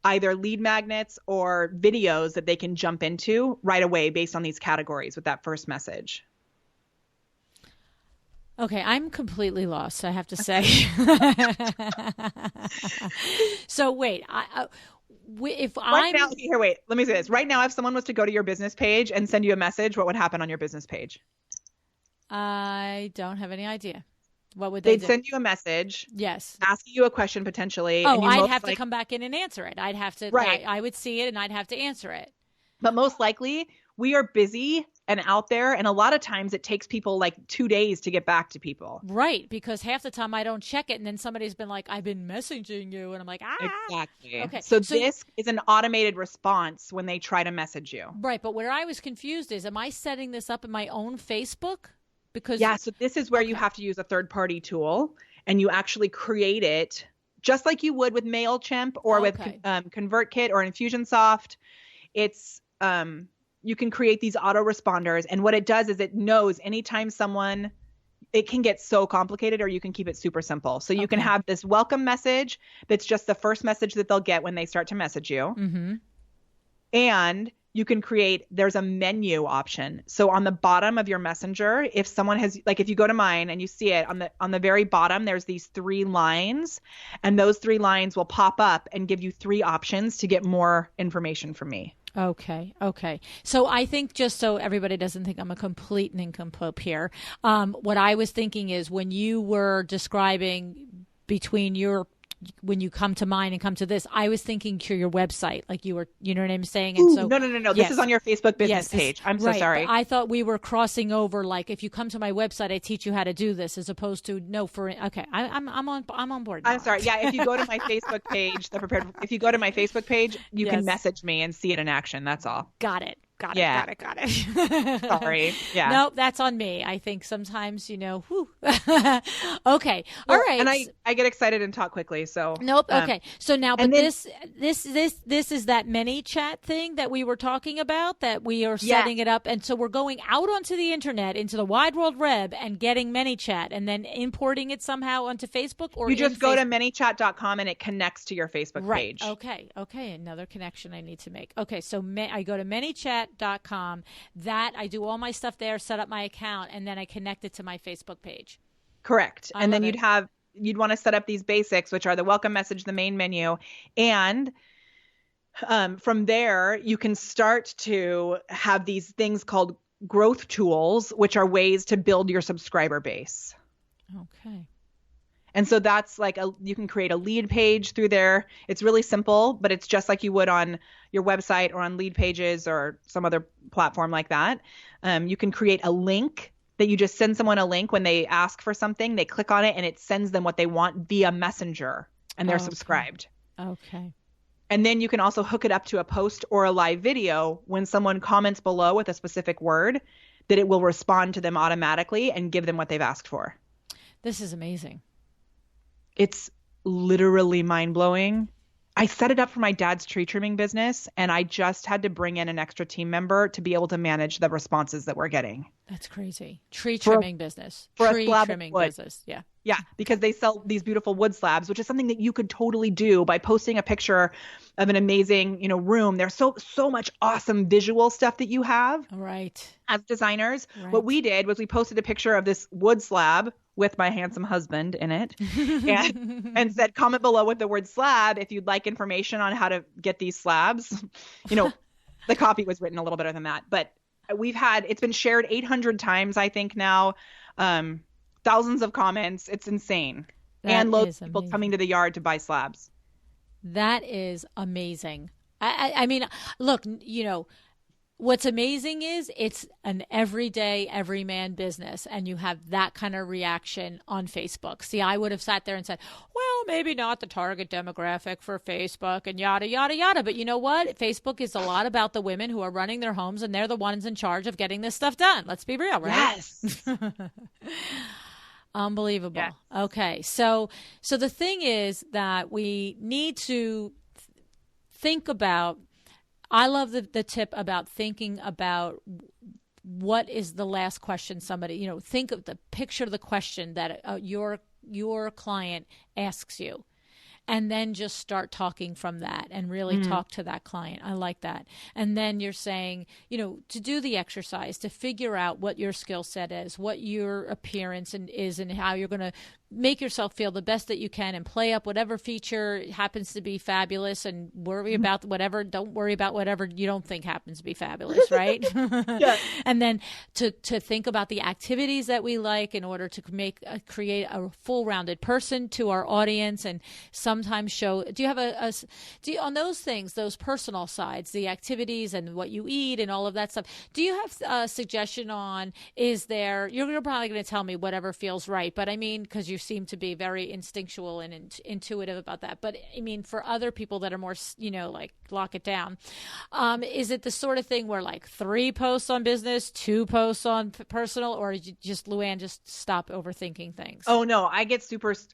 either lead magnets or videos that they can jump into right away based on these categories with that first message. Okay, I'm completely lost, I have to say. So wait, if right now, here, wait, let me say this. Right now, if someone was to go to your business page and send you a message, what would happen on your business page? I don't have any idea. What would they do? They'd send you a message. Yes. Asking you a question potentially. Oh, and I'd have to come back in and answer it. I'd have to, right. I would see it and I'd have to answer it. But most likely we are busy and out there. And a lot of times it takes people like 2 days to get back to people. Right. Because half the time I don't check it. And then somebody's been like, I've been messaging you. And I'm like, Exactly. Okay. So this is an automated response when they try to message you. Right. But where I was confused is, am I setting this up in my own Facebook? Because so this is where you have to use a third-party tool and you actually create it just like you would with MailChimp or with ConvertKit or Infusionsoft. It's you can create these autoresponders, and what it does is it knows anytime someone, it can get so complicated, or you can keep it super simple. So you can have this welcome message that's just the first message that they'll get when they start to message you. Mm-hmm. And you can create, there's a menu option. So on the bottom of your messenger, if someone has, like if you go to mine and you see it on the very bottom, there's these 3 lines, and those 3 lines will pop up and give you 3 options to get more information from me. Okay. So I think, just so everybody doesn't think I'm a complete nincompoop here, what I was thinking is when you were describing between when you come to mine and come to this, I was thinking to your website, like you were, you know what I'm saying? And so, no. This is on your Facebook business page. I'm so sorry. I thought we were crossing over. Like if you come to my website, I teach you how to do this, as opposed to I'm on board now. I'm sorry. Yeah. If you go to my Facebook page, if you go to my Facebook page, you can message me and see it in action. That's all. Got it. Sorry. Yeah. Nope, that's on me. I think sometimes, Okay. All right. And I get excited and talk quickly. So nope. Okay. So now, but this is that ManyChat thing that we were talking about, that we are setting it up. And so we're going out onto the internet, into the wide world web, and getting ManyChat and then importing it somehow onto Facebook, or you just go to manychat.com and it connects to your Facebook page. Okay. Another connection I need to make. Okay. So I go to ManyChat.com. That I do all my stuff there, set up my account, and then I connect it to my Facebook page. Correct. And then you'd want to set up these basics, which are the welcome message, the main menu. And from there, you can start to have these things called growth tools, which are ways to build your subscriber base. Okay. And so that's like you can create a lead page through there. It's really simple, but it's just like you would on your website or on Lead Pages or some other platform like that. You can create a link that you just send someone a link when they ask for something. They click on it and it sends them what they want via Messenger, and they're subscribed. Okay. And then you can also hook it up to a post or a live video when someone comments below with a specific word, that it will respond to them automatically and give them what they've asked for. This is amazing. It's literally mind-blowing. I set it up for my dad's tree trimming business, and I just had to bring in an extra team member to be able to manage the responses that we're getting. That's crazy. Tree trimming business. Tree trimming business. Yeah. Yeah, because they sell these beautiful wood slabs, which is something that you could totally do by posting a picture of an amazing, room. There's so much awesome visual stuff that you have. Right. As designers. Right. What we did was we posted a picture of this wood slab with my handsome husband in it and said, comment below with the word slab if you'd like information on how to get these slabs. The copy was written a little better than that, but it's been shared 800 times, I think now. Thousands of comments. It's insane. And loads of people coming to the yard to buy slabs. That is amazing. I mean, look, what's amazing is it's an everyday, everyman business, and you have that kind of reaction on Facebook. See, I would have sat there and said, well, maybe not the target demographic for Facebook and yada, yada, yada. But you know what? Facebook is a lot about the women who are running their homes, and they're the ones in charge of getting this stuff done. Let's be real, right? Yes. Unbelievable. Yeah. Okay. So the thing is that we need to think about, I love the tip about thinking about what is the last question somebody, picture the question that your client asks you. And then just start talking from that and really talk to that client. I like that. And then you're saying, to do the exercise, to figure out what your skill set is, what your appearance is, and how you're going to make yourself feel the best that you can and play up whatever feature happens to be fabulous, and worry about whatever. Don't worry about whatever you don't think happens to be fabulous, right? Yeah. And then to think about the activities that we like in order to create a full-rounded person to our audience, and sometimes show. Do you have on those things, those personal sides, the activities and what you eat and all of that stuff? Do you have a suggestion on? Is there? You're probably going to tell me whatever feels right, but I mean, because you seem to be very instinctual and intuitive about that. But I mean, for other people that are more, like lock it down, is it the sort of thing where like 3 posts on business, 2 posts on personal, or Luann, just stop overthinking things? Oh no, I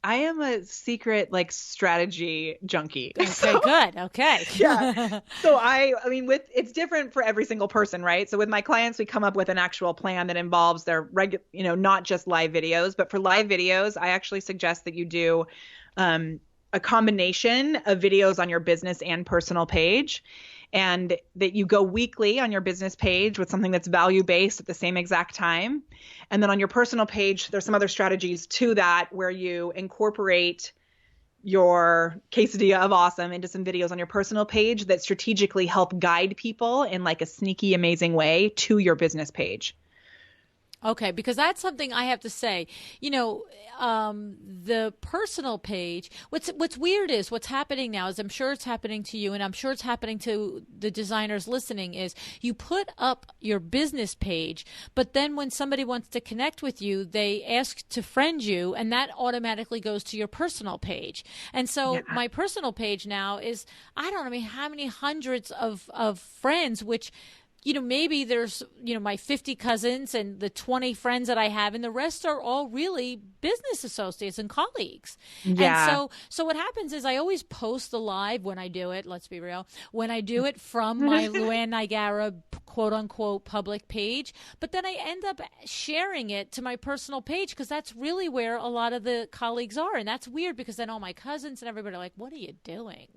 am a secret like strategy junkie. Okay, so, good. Okay. Yeah. So it's different for every single person, right? So with my clients, we come up with an actual plan that involves their not just live videos, but for live videos, I actually suggest that you do a combination of videos on your business and personal page, and that you go weekly on your business page with something that's value-based at the same exact time. And then on your personal page, there's some other strategies to that where you incorporate your quesadilla of awesome into some videos on your personal page that strategically help guide people in like a sneaky, amazing way to your business page. Okay, because that's something I have to say. The personal page, what's weird is what's happening now is, I'm sure it's happening to you, and I'm sure it's happening to the designers listening, is you put up your business page, but then when somebody wants to connect with you, they ask to friend you, and that automatically goes to your personal page. And so my personal page now is, I don't know how many hundreds of friends, which maybe there's, my 50 cousins and the 20 friends that I have, and the rest are all really business associates and colleagues. Yeah. And so what happens is I always post the live when I do it. Let's be real. When I do it from my Luann Nigara quote unquote public page, but then I end up sharing it to my personal page because that's really where a lot of the colleagues are. And that's weird because then all my cousins and everybody are like, what are you doing?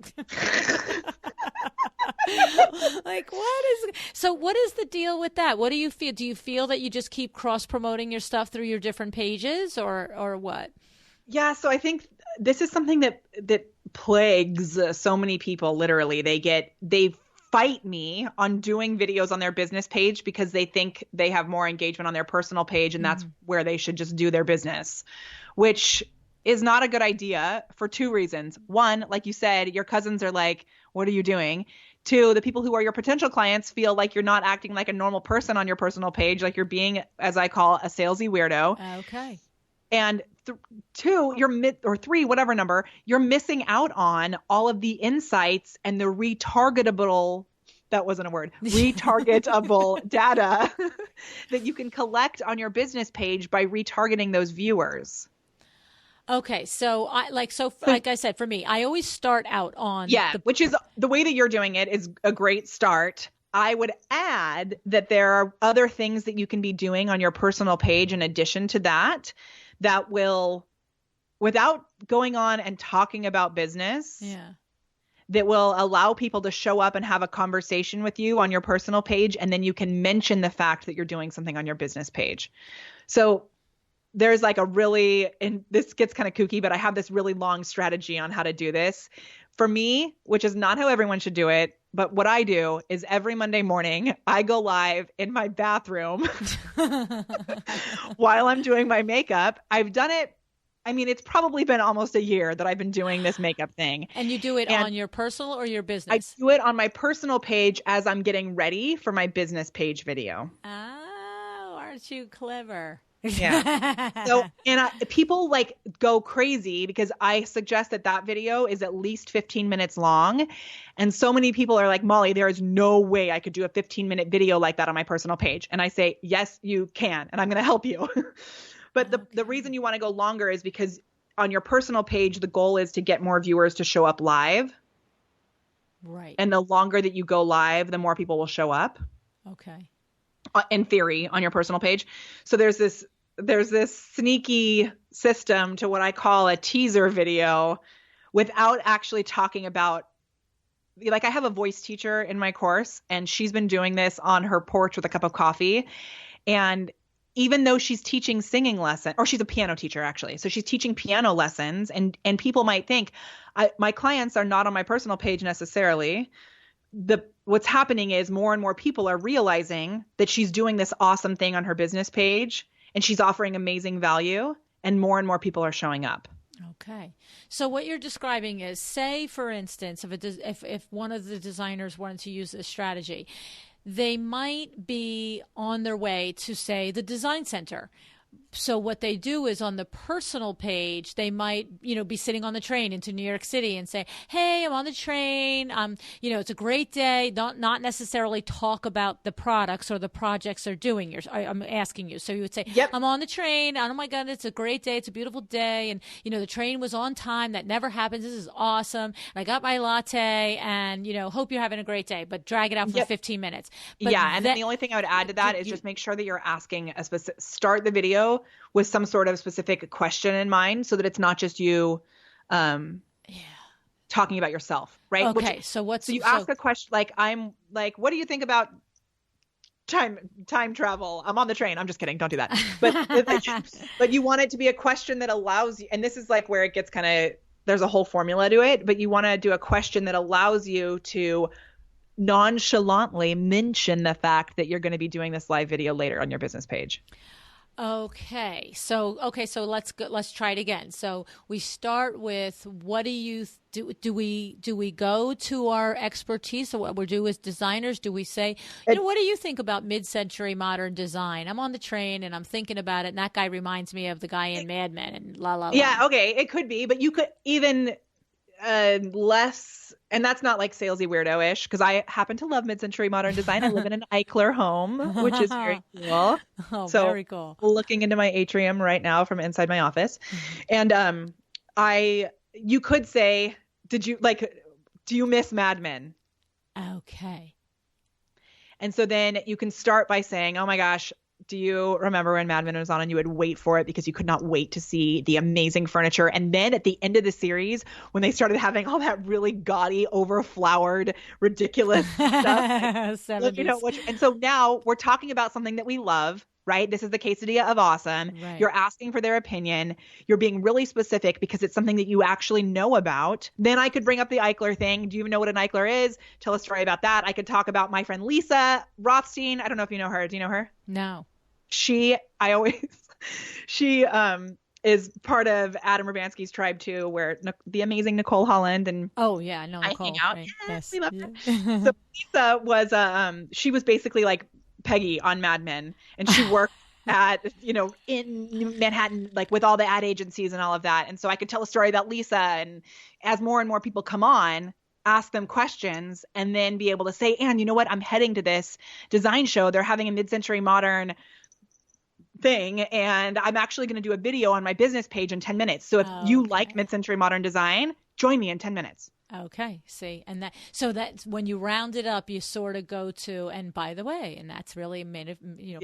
Like, what is the deal with that? What do you feel? Do you feel that you just keep cross promoting your stuff through your different pages, or what? Yeah. So I think this is something that plagues so many people. Literally, they fight me on doing videos on their business page because they think they have more engagement on their personal page, and that's where they should just do their business, which is not a good idea for 2 reasons. One, like you said, your cousins are like, what are you doing? 2, the people who are your potential clients feel like you're not acting like a normal person on your personal page, like you're being, as I call, a salesy weirdo. Okay. And 2, or 3, whatever number, you're missing out on all of the insights and the retargetable, that wasn't a word, retargetable data that you can collect on your business page by retargeting those viewers. Okay, so like I said, for me, I always start out on which is the way that you're doing it is a great start. I would add that there are other things that you can be doing on your personal page in addition to that will, without going on and talking about business, that will allow people to show up and have a conversation with you on your personal page, and then you can mention the fact that you're doing something on your business page. So there's like and this gets kind of kooky, but I have this really long strategy on how to do this. For me, which is not how everyone should do it, but what I do is every Monday morning, I go live in my bathroom while I'm doing my makeup. I've done it. I mean, it's probably been almost a year that I've been doing this makeup thing. And you do it on your personal or your business? I do it on my personal page as I'm getting ready for my business page video. Oh, aren't you clever? Yeah. So, people like go crazy because I suggest that video is at least 15 minutes long. And so many people are like, Molly, there is no way I could do a 15-minute video like that on my personal page. And I say, yes, you can. And I'm going to help you. But the reason you want to go longer is because on your personal page, the goal is to get more viewers to show up live. Right. And the longer that you go live, the more people will show up. Okay. in theory on your personal page. So there's this sneaky system to what I call a teaser video without actually talking about, like, I have a voice teacher in my course, and she's been doing this on her porch with a cup of coffee. And even though she's teaching singing lesson, or she's a piano teacher actually, so she's teaching piano lessons, and people might think my clients are not on my personal page necessarily. What's happening is more and more people are realizing that she's doing this awesome thing on her business page, and she's offering amazing value, and more people are showing up. Okay. So what you're describing is, say, for instance, if one of the designers wanted to use this strategy, they might be on their way to, say, the design center. So what they do is on the personal page, they might, be sitting on the train into New York City and say, hey, I'm on the train. It's a great day. Not necessarily talk about the products or the projects they're doing. I'm asking you. So you would say, yep, I'm on the train. Oh my God, it's a great day. It's a beautiful day. And, the train was on time. That never happens. This is awesome. And I got my latte and, hope you're having a great day, but drag it out for yep, 15 minutes. But and then the only thing I would add to that is just make sure that you're asking start the video with some sort of specific question in mind, so that it's not just you talking about yourself, right? Okay. So you ask a question like, what do you think about time travel? I'm on the train. I'm just kidding. Don't do that. But you want it to be a question that allows you, and this is like where it gets there's a whole formula to it, but you want to do a question that allows you to nonchalantly mention the fact that you're going to be doing this live video later on your business page. Okay. So let's try it again. So we start with, what do you do we go to our expertise? So what we do as designers, do we say, what do you think about mid-century modern design? I'm on the train and I'm thinking about it, and that guy reminds me of the guy in Mad Men and la la la. Yeah, okay, it could be, but you could even less, and that's not like salesy weirdo-ish, because I happen to love mid-century modern design. I live in an Eichler home, which is very cool. Oh, so very cool. Looking into my atrium right now from inside my office. And you could say, do you miss Mad Men? Okay. And so then you can start by saying, oh my gosh, do you remember when Mad Men was on and you would wait for it because you could not wait to see the amazing furniture? And then at the end of the series, when they started having all that really gaudy, overflowered, ridiculous stuff, and so now we're talking about something that we love, right? This is the quesadilla of awesome. Right. You're asking for their opinion. You're being really specific because it's something that you actually know about. Then I could bring up the Eichler thing. Do you even know what an Eichler is? Tell a story about that. I could talk about my friend Lisa Rothstein. I don't know if you know her. Do you know her? No. She is part of Adam Urbanski's tribe too, where the amazing Nicole Holland and I know Nicole. hang out. Right. Yes, we love her. So Lisa was she was basically like Peggy on Mad Men, and she worked at in Manhattan, like with all the ad agencies and all of that. And so I could tell a story about Lisa, and as more and more people come on, ask them questions, and then be able to say, and you know what, I'm heading to this design show. They're having a mid-century modern thing, and I'm actually going to do a video on my business page in 10 minutes. So if you like mid-century modern design, join me in 10 minutes. Okay. See, and that's when you round it up, you sort of go to, and by the way, and that's really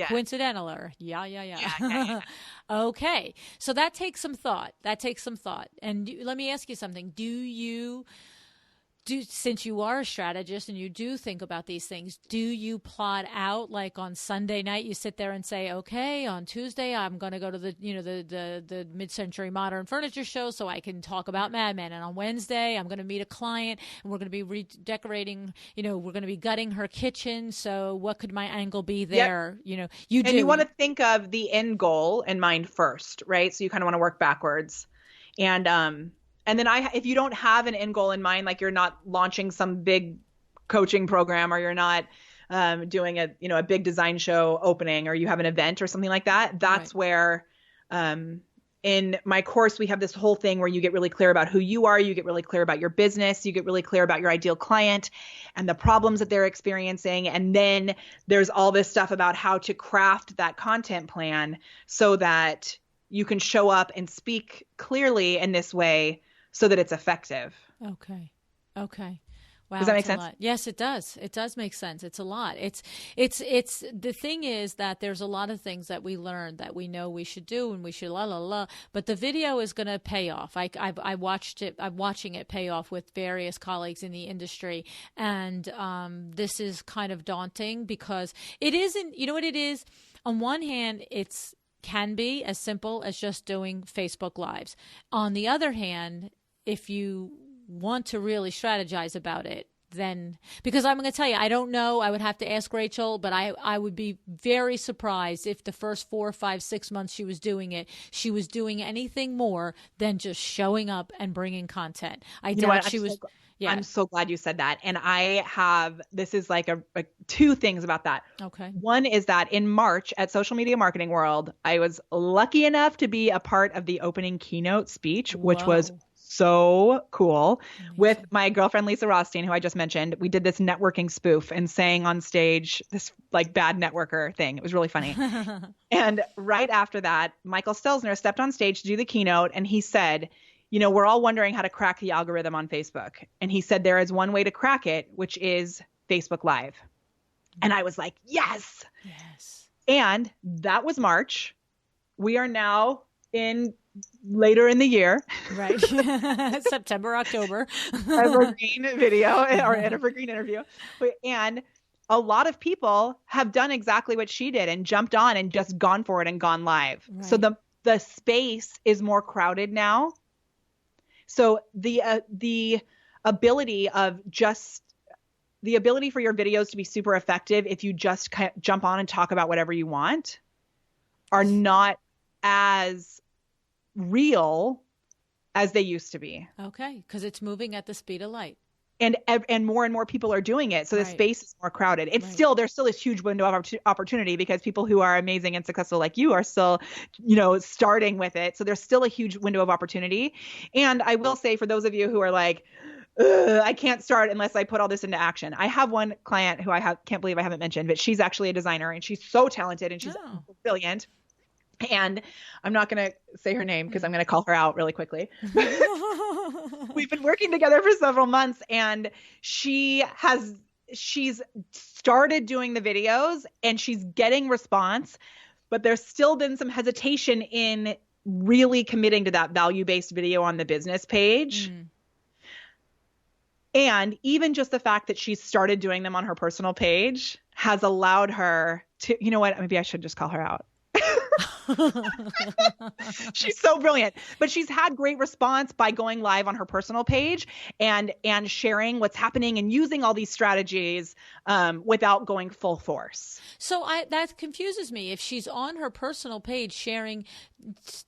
coincidental or yeah. Okay. So that takes some thought. And let me ask you something. Since you are a strategist and you do think about these things, do you plot out, like on Sunday night, you sit there and say, okay, on Tuesday, I'm going to go to the mid-century modern furniture show so I can talk about Mad Men. And on Wednesday, I'm going to meet a client and we're going to be redecorating, we're going to be gutting her kitchen. So what could my angle be there? Yep. You want to think of the end goal in mind first, right? So you kind of want to work backwards. And then if you don't have an end goal in mind, like you're not launching some big coaching program, or you're not doing a big design show opening, or you have an event or something like that, that's right. Where in my course, we have this whole thing where you get really clear about who you are, you get really clear about your business, you get really clear about your ideal client and the problems that they're experiencing. And then there's all this stuff about how to craft that content plan so that you can show up and speak clearly in this way, so that it's effective. Okay. Wow, Does that make it's a sense? lot. Yes, it does. It does make sense. It's a lot. It's the thing is that there's a lot of things that we learned that we know we should do and we should la la la. But the video is going to pay off. I watched it. I'm watching it pay off with various colleagues in the industry, and this is kind of daunting because it isn't. You know what it is? On one hand, it's can be as simple as just doing Facebook Lives. On the other hand, if you want to really strategize about it, then because I'm going to tell you, I don't know. I would have to ask Rachel, but I would be very surprised if the first 4, 5, 6 months she was doing it, she was doing anything more than just showing up and bringing content. I doubt she was. Yeah. I'm so glad you said that. And this is like a two things about that. Okay. One is that in March at Social Media Marketing World, I was lucky enough to be a part of the opening keynote speech, which was so cool. Amazing. With my girlfriend, Lisa Rothstein, who I just mentioned. We did this networking spoof and sang on stage this like bad networker thing. It was really funny. And right after that, Michael Stelzner stepped on stage to do the keynote and he said, you know, we're all wondering how to crack the algorithm on Facebook. And he said, there is one way to crack it, which is Facebook Live. And I was like, yes. And that was March. We are now later in the year. Right. September, October. Evergreen video or an evergreen interview. And a lot of people have done exactly what she did and jumped on and just gone for it and gone live. Right. So the space is more crowded now. So the ability for your videos to be super effective if you just jump on and talk about whatever you want are not as real as they used to be. Okay, because it's moving at the speed of light. And more people are doing it. So the space is more crowded. It's there's still this huge window of opportunity because people who are amazing and successful like you are still, starting with it. So there's still a huge window of opportunity. And I will say for those of you who are like, I can't start unless I put all this into action. I have one client who can't believe I haven't mentioned, but she's actually a designer and she's so talented and she's brilliant. And I'm not going to say her name because I'm going to call her out really quickly. We've been working together for several months and she's started doing the videos and she's getting response, but there's still been some hesitation in really committing to that value-based video on the business page. And even just the fact that she's started doing them on her personal page has allowed her to, you know what, maybe I should just call her out. She's so brilliant, but she's had great response by going live on her personal page and sharing what's happening and using all these strategies without going full force. So that confuses me. If she's on her personal page sharing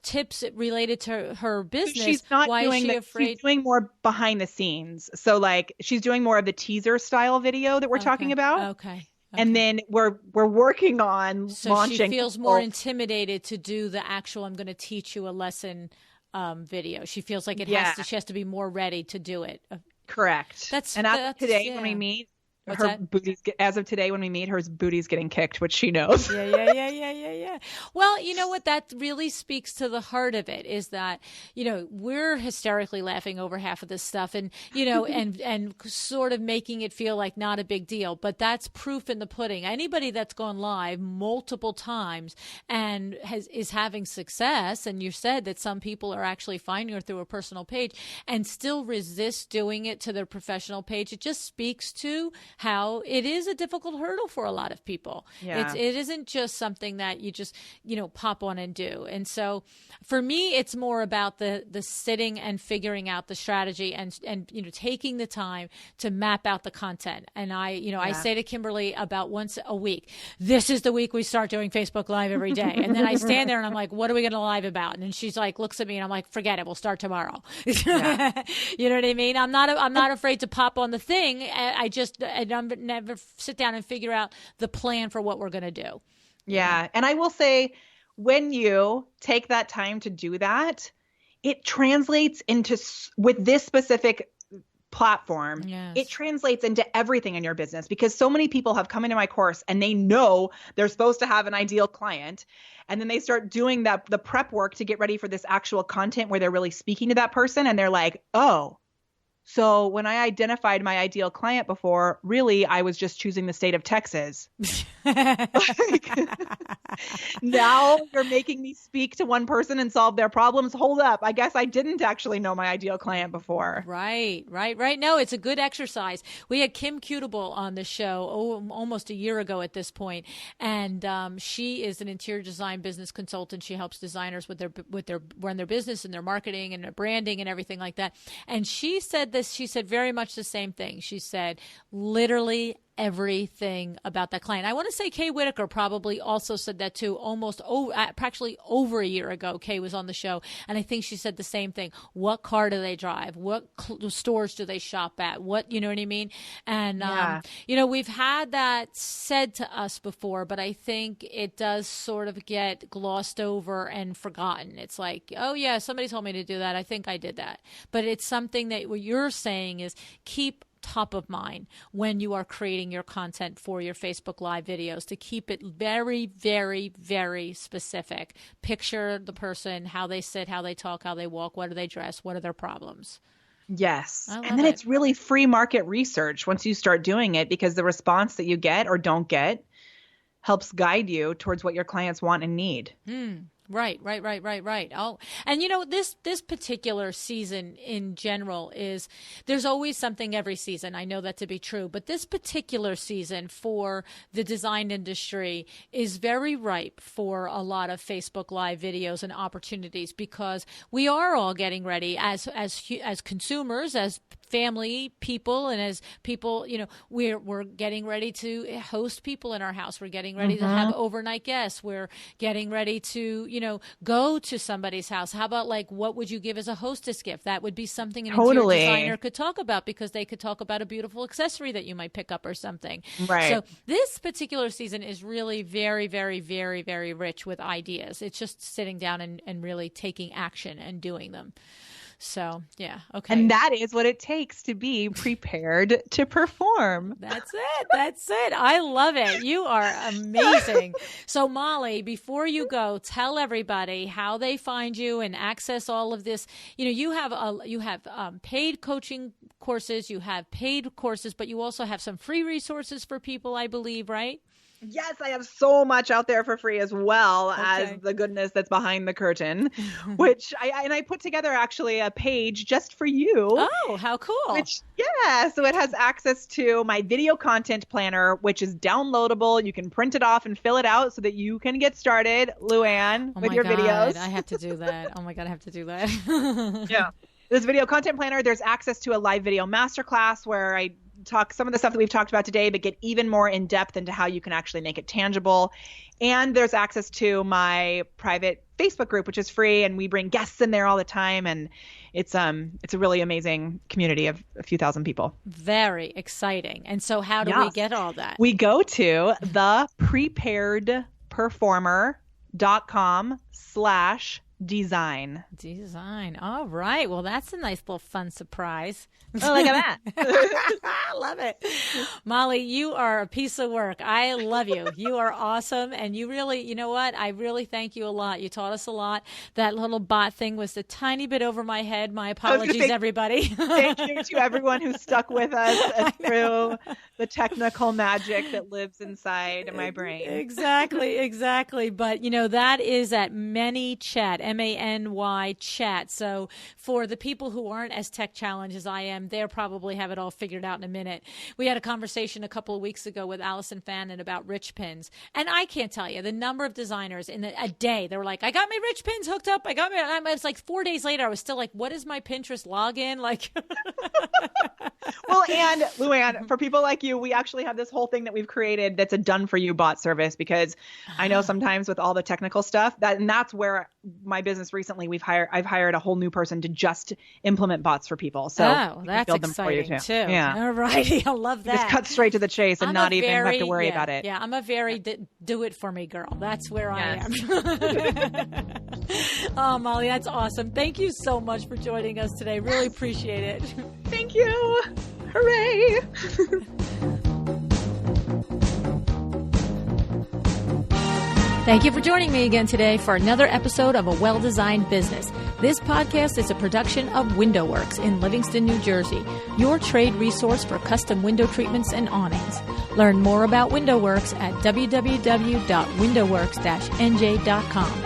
tips related to her business, she's not why is she afraid? She's doing more behind the scenes. So like she's doing more of the teaser style video that we're talking about. Okay. And then we're working on launching. So she feels more intimidated to do the actual, I'm going to teach you a lesson video. She feels like she has to be more ready to do it. Correct. When we meet, her booty's getting kicked, which she knows. Yeah. Well, you know what? That really speaks to the heart of it is that, we're hysterically laughing over half of this stuff and, and sort of making it feel like not a big deal. But that's proof in the pudding. Anybody that's gone live multiple times and is having success, and you said that some people are actually finding her through a personal page and still resist doing it to their professional page, it just speaks to how it is a difficult hurdle for a lot of people. Yeah. It isn't just something that you just, pop on and do. And so for me, it's more about the sitting and figuring out the strategy and taking the time to map out the content. And I say to Kimberly about once a week, this is the week we start doing Facebook Live every day. And then I stand there and I'm like, what are we going to live about? And then she's like, looks at me and I'm like, forget it. We'll start tomorrow. Yeah. You know what I mean? I'm not afraid to pop on the thing. I never sit down and figure out the plan for what we're going to do. Yeah. And I will say, when you take that time to do that, it translates into, with this specific platform, it translates into everything in your business because so many people have come into my course and they know they're supposed to have an ideal client. And then they start doing the prep work to get ready for this actual content where they're really speaking to that person. And they're like, oh, So when I identified my ideal client before, really, I was just choosing the state of Texas. Now you're making me speak to one person and solve their problems. Hold up. I guess I didn't actually know my ideal client before. Right. No, it's a good exercise. We had Kim Cutable on the show almost a year ago at this point, and she is an interior design business consultant. She helps designers with their run their business and their marketing and their branding and everything like that. And she said this. She said very much the same thing. She said literally everything about that client. I want to say Kay Whitaker probably also said that too, practically over a year ago. Kay was on the show, and I think she said the same thing. What car do they drive? What stores do they shop at? What, you know what I mean? And, we've had that said to us before, but I think it does sort of get glossed over and forgotten. It's like, oh yeah, somebody told me to do that. I think I did that. But it's something that what you're saying is keep top of mind when you are creating your content for your Facebook Live videos, to keep it very, very, very specific. Picture the person, how they sit, how they talk, how they walk, what do they dress, what are their problems. Yes. And then it's really free market research once you start doing it, because the response that you get or don't get helps guide you towards what your clients want and need. Right. Oh, and this particular season in general there's always something every season. I know that to be true, but this particular season for the design industry is very ripe for a lot of Facebook Live videos and opportunities, because we are all getting ready as consumers, as family people, and as people, we're getting ready to host people in our house. We're getting ready to have overnight guests. We're getting ready to, go to somebody's house. How about what would you give as a hostess gift? That would be something an interior designer could talk about, because they could talk about a beautiful accessory that you might pick up or something. Right. So this particular season is really very, very, very, very rich with ideas. It's just sitting down and really taking action and doing them. So, yeah. Okay. And that is what it takes to be prepared to perform. That's it. I love it. You are amazing. So, Molly, before you go, tell everybody how they find you and access all of this. You have paid coaching courses, you have paid courses, but you also have some free resources for people, I believe, right? Yes, I have so much out there for free, as well as the goodness that's behind the curtain, which I put together actually a page just for you. Oh, how cool. So it has access to my video content planner, which is downloadable. You can print it off and fill it out so that you can get started, Luann, with your videos. I have to do that. Oh my God, I have to do that. Yeah. This video content planner, there's access to a live video masterclass where I talk some of the stuff that we've talked about today, but get even more in depth into how you can actually make it tangible. And there's access to my private Facebook group, which is free, and we bring guests in there all the time. And it's a really amazing community of a few thousand people. Very exciting. And so how do we get all that? We go to thepreparedperformer.com/design. All right. Well, that's a nice little fun surprise. Oh, look at that. I love it. Molly, you are a piece of work. I love you. You are awesome. And you really, you know what? I really thank you a lot. You taught us a lot. That little bot thing was a tiny bit over my head. My apologies, everybody. Thank you to everyone who stuck with us through the technical magic that lives inside my brain. Exactly. But, that is at ManyChat, MANY chat. So for the people who aren't as tech challenged as I am, they'll probably have it all figured out in a minute. We had a conversation a couple of weeks ago with Allison Fannin about rich pins. And I can't tell you the number of designers in a day, they were like, I got my rich pins hooked up. It's like 4 days later, I was still like, what is my Pinterest login? Well, and Luann, for people like you, we actually have this whole thing that we've created that's a done for you bot service, because I know sometimes with all the technical stuff that's where my business recently, I've hired a whole new person to just implement bots for people. So that's build them exciting for you too. Yeah. All righty. I love that. Just cut straight to the chase and not even have to worry about it. Yeah. I'm a very do it for me girl. That's where I am. Oh, Molly, that's awesome. Thank you so much for joining us today. Really appreciate it. Thank you. Hooray. Thank you for joining me again today for another episode of A Well-Designed Business. This podcast is a production of WindowWorks in Livingston, New Jersey, your trade resource for custom window treatments and awnings. Learn more about WindowWorks at www.windowworks-nj.com.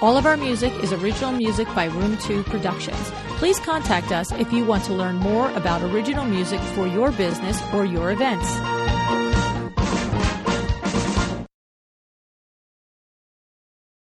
All of our music is original music by Room 2 Productions. Please contact us if you want to learn more about original music for your business or your events.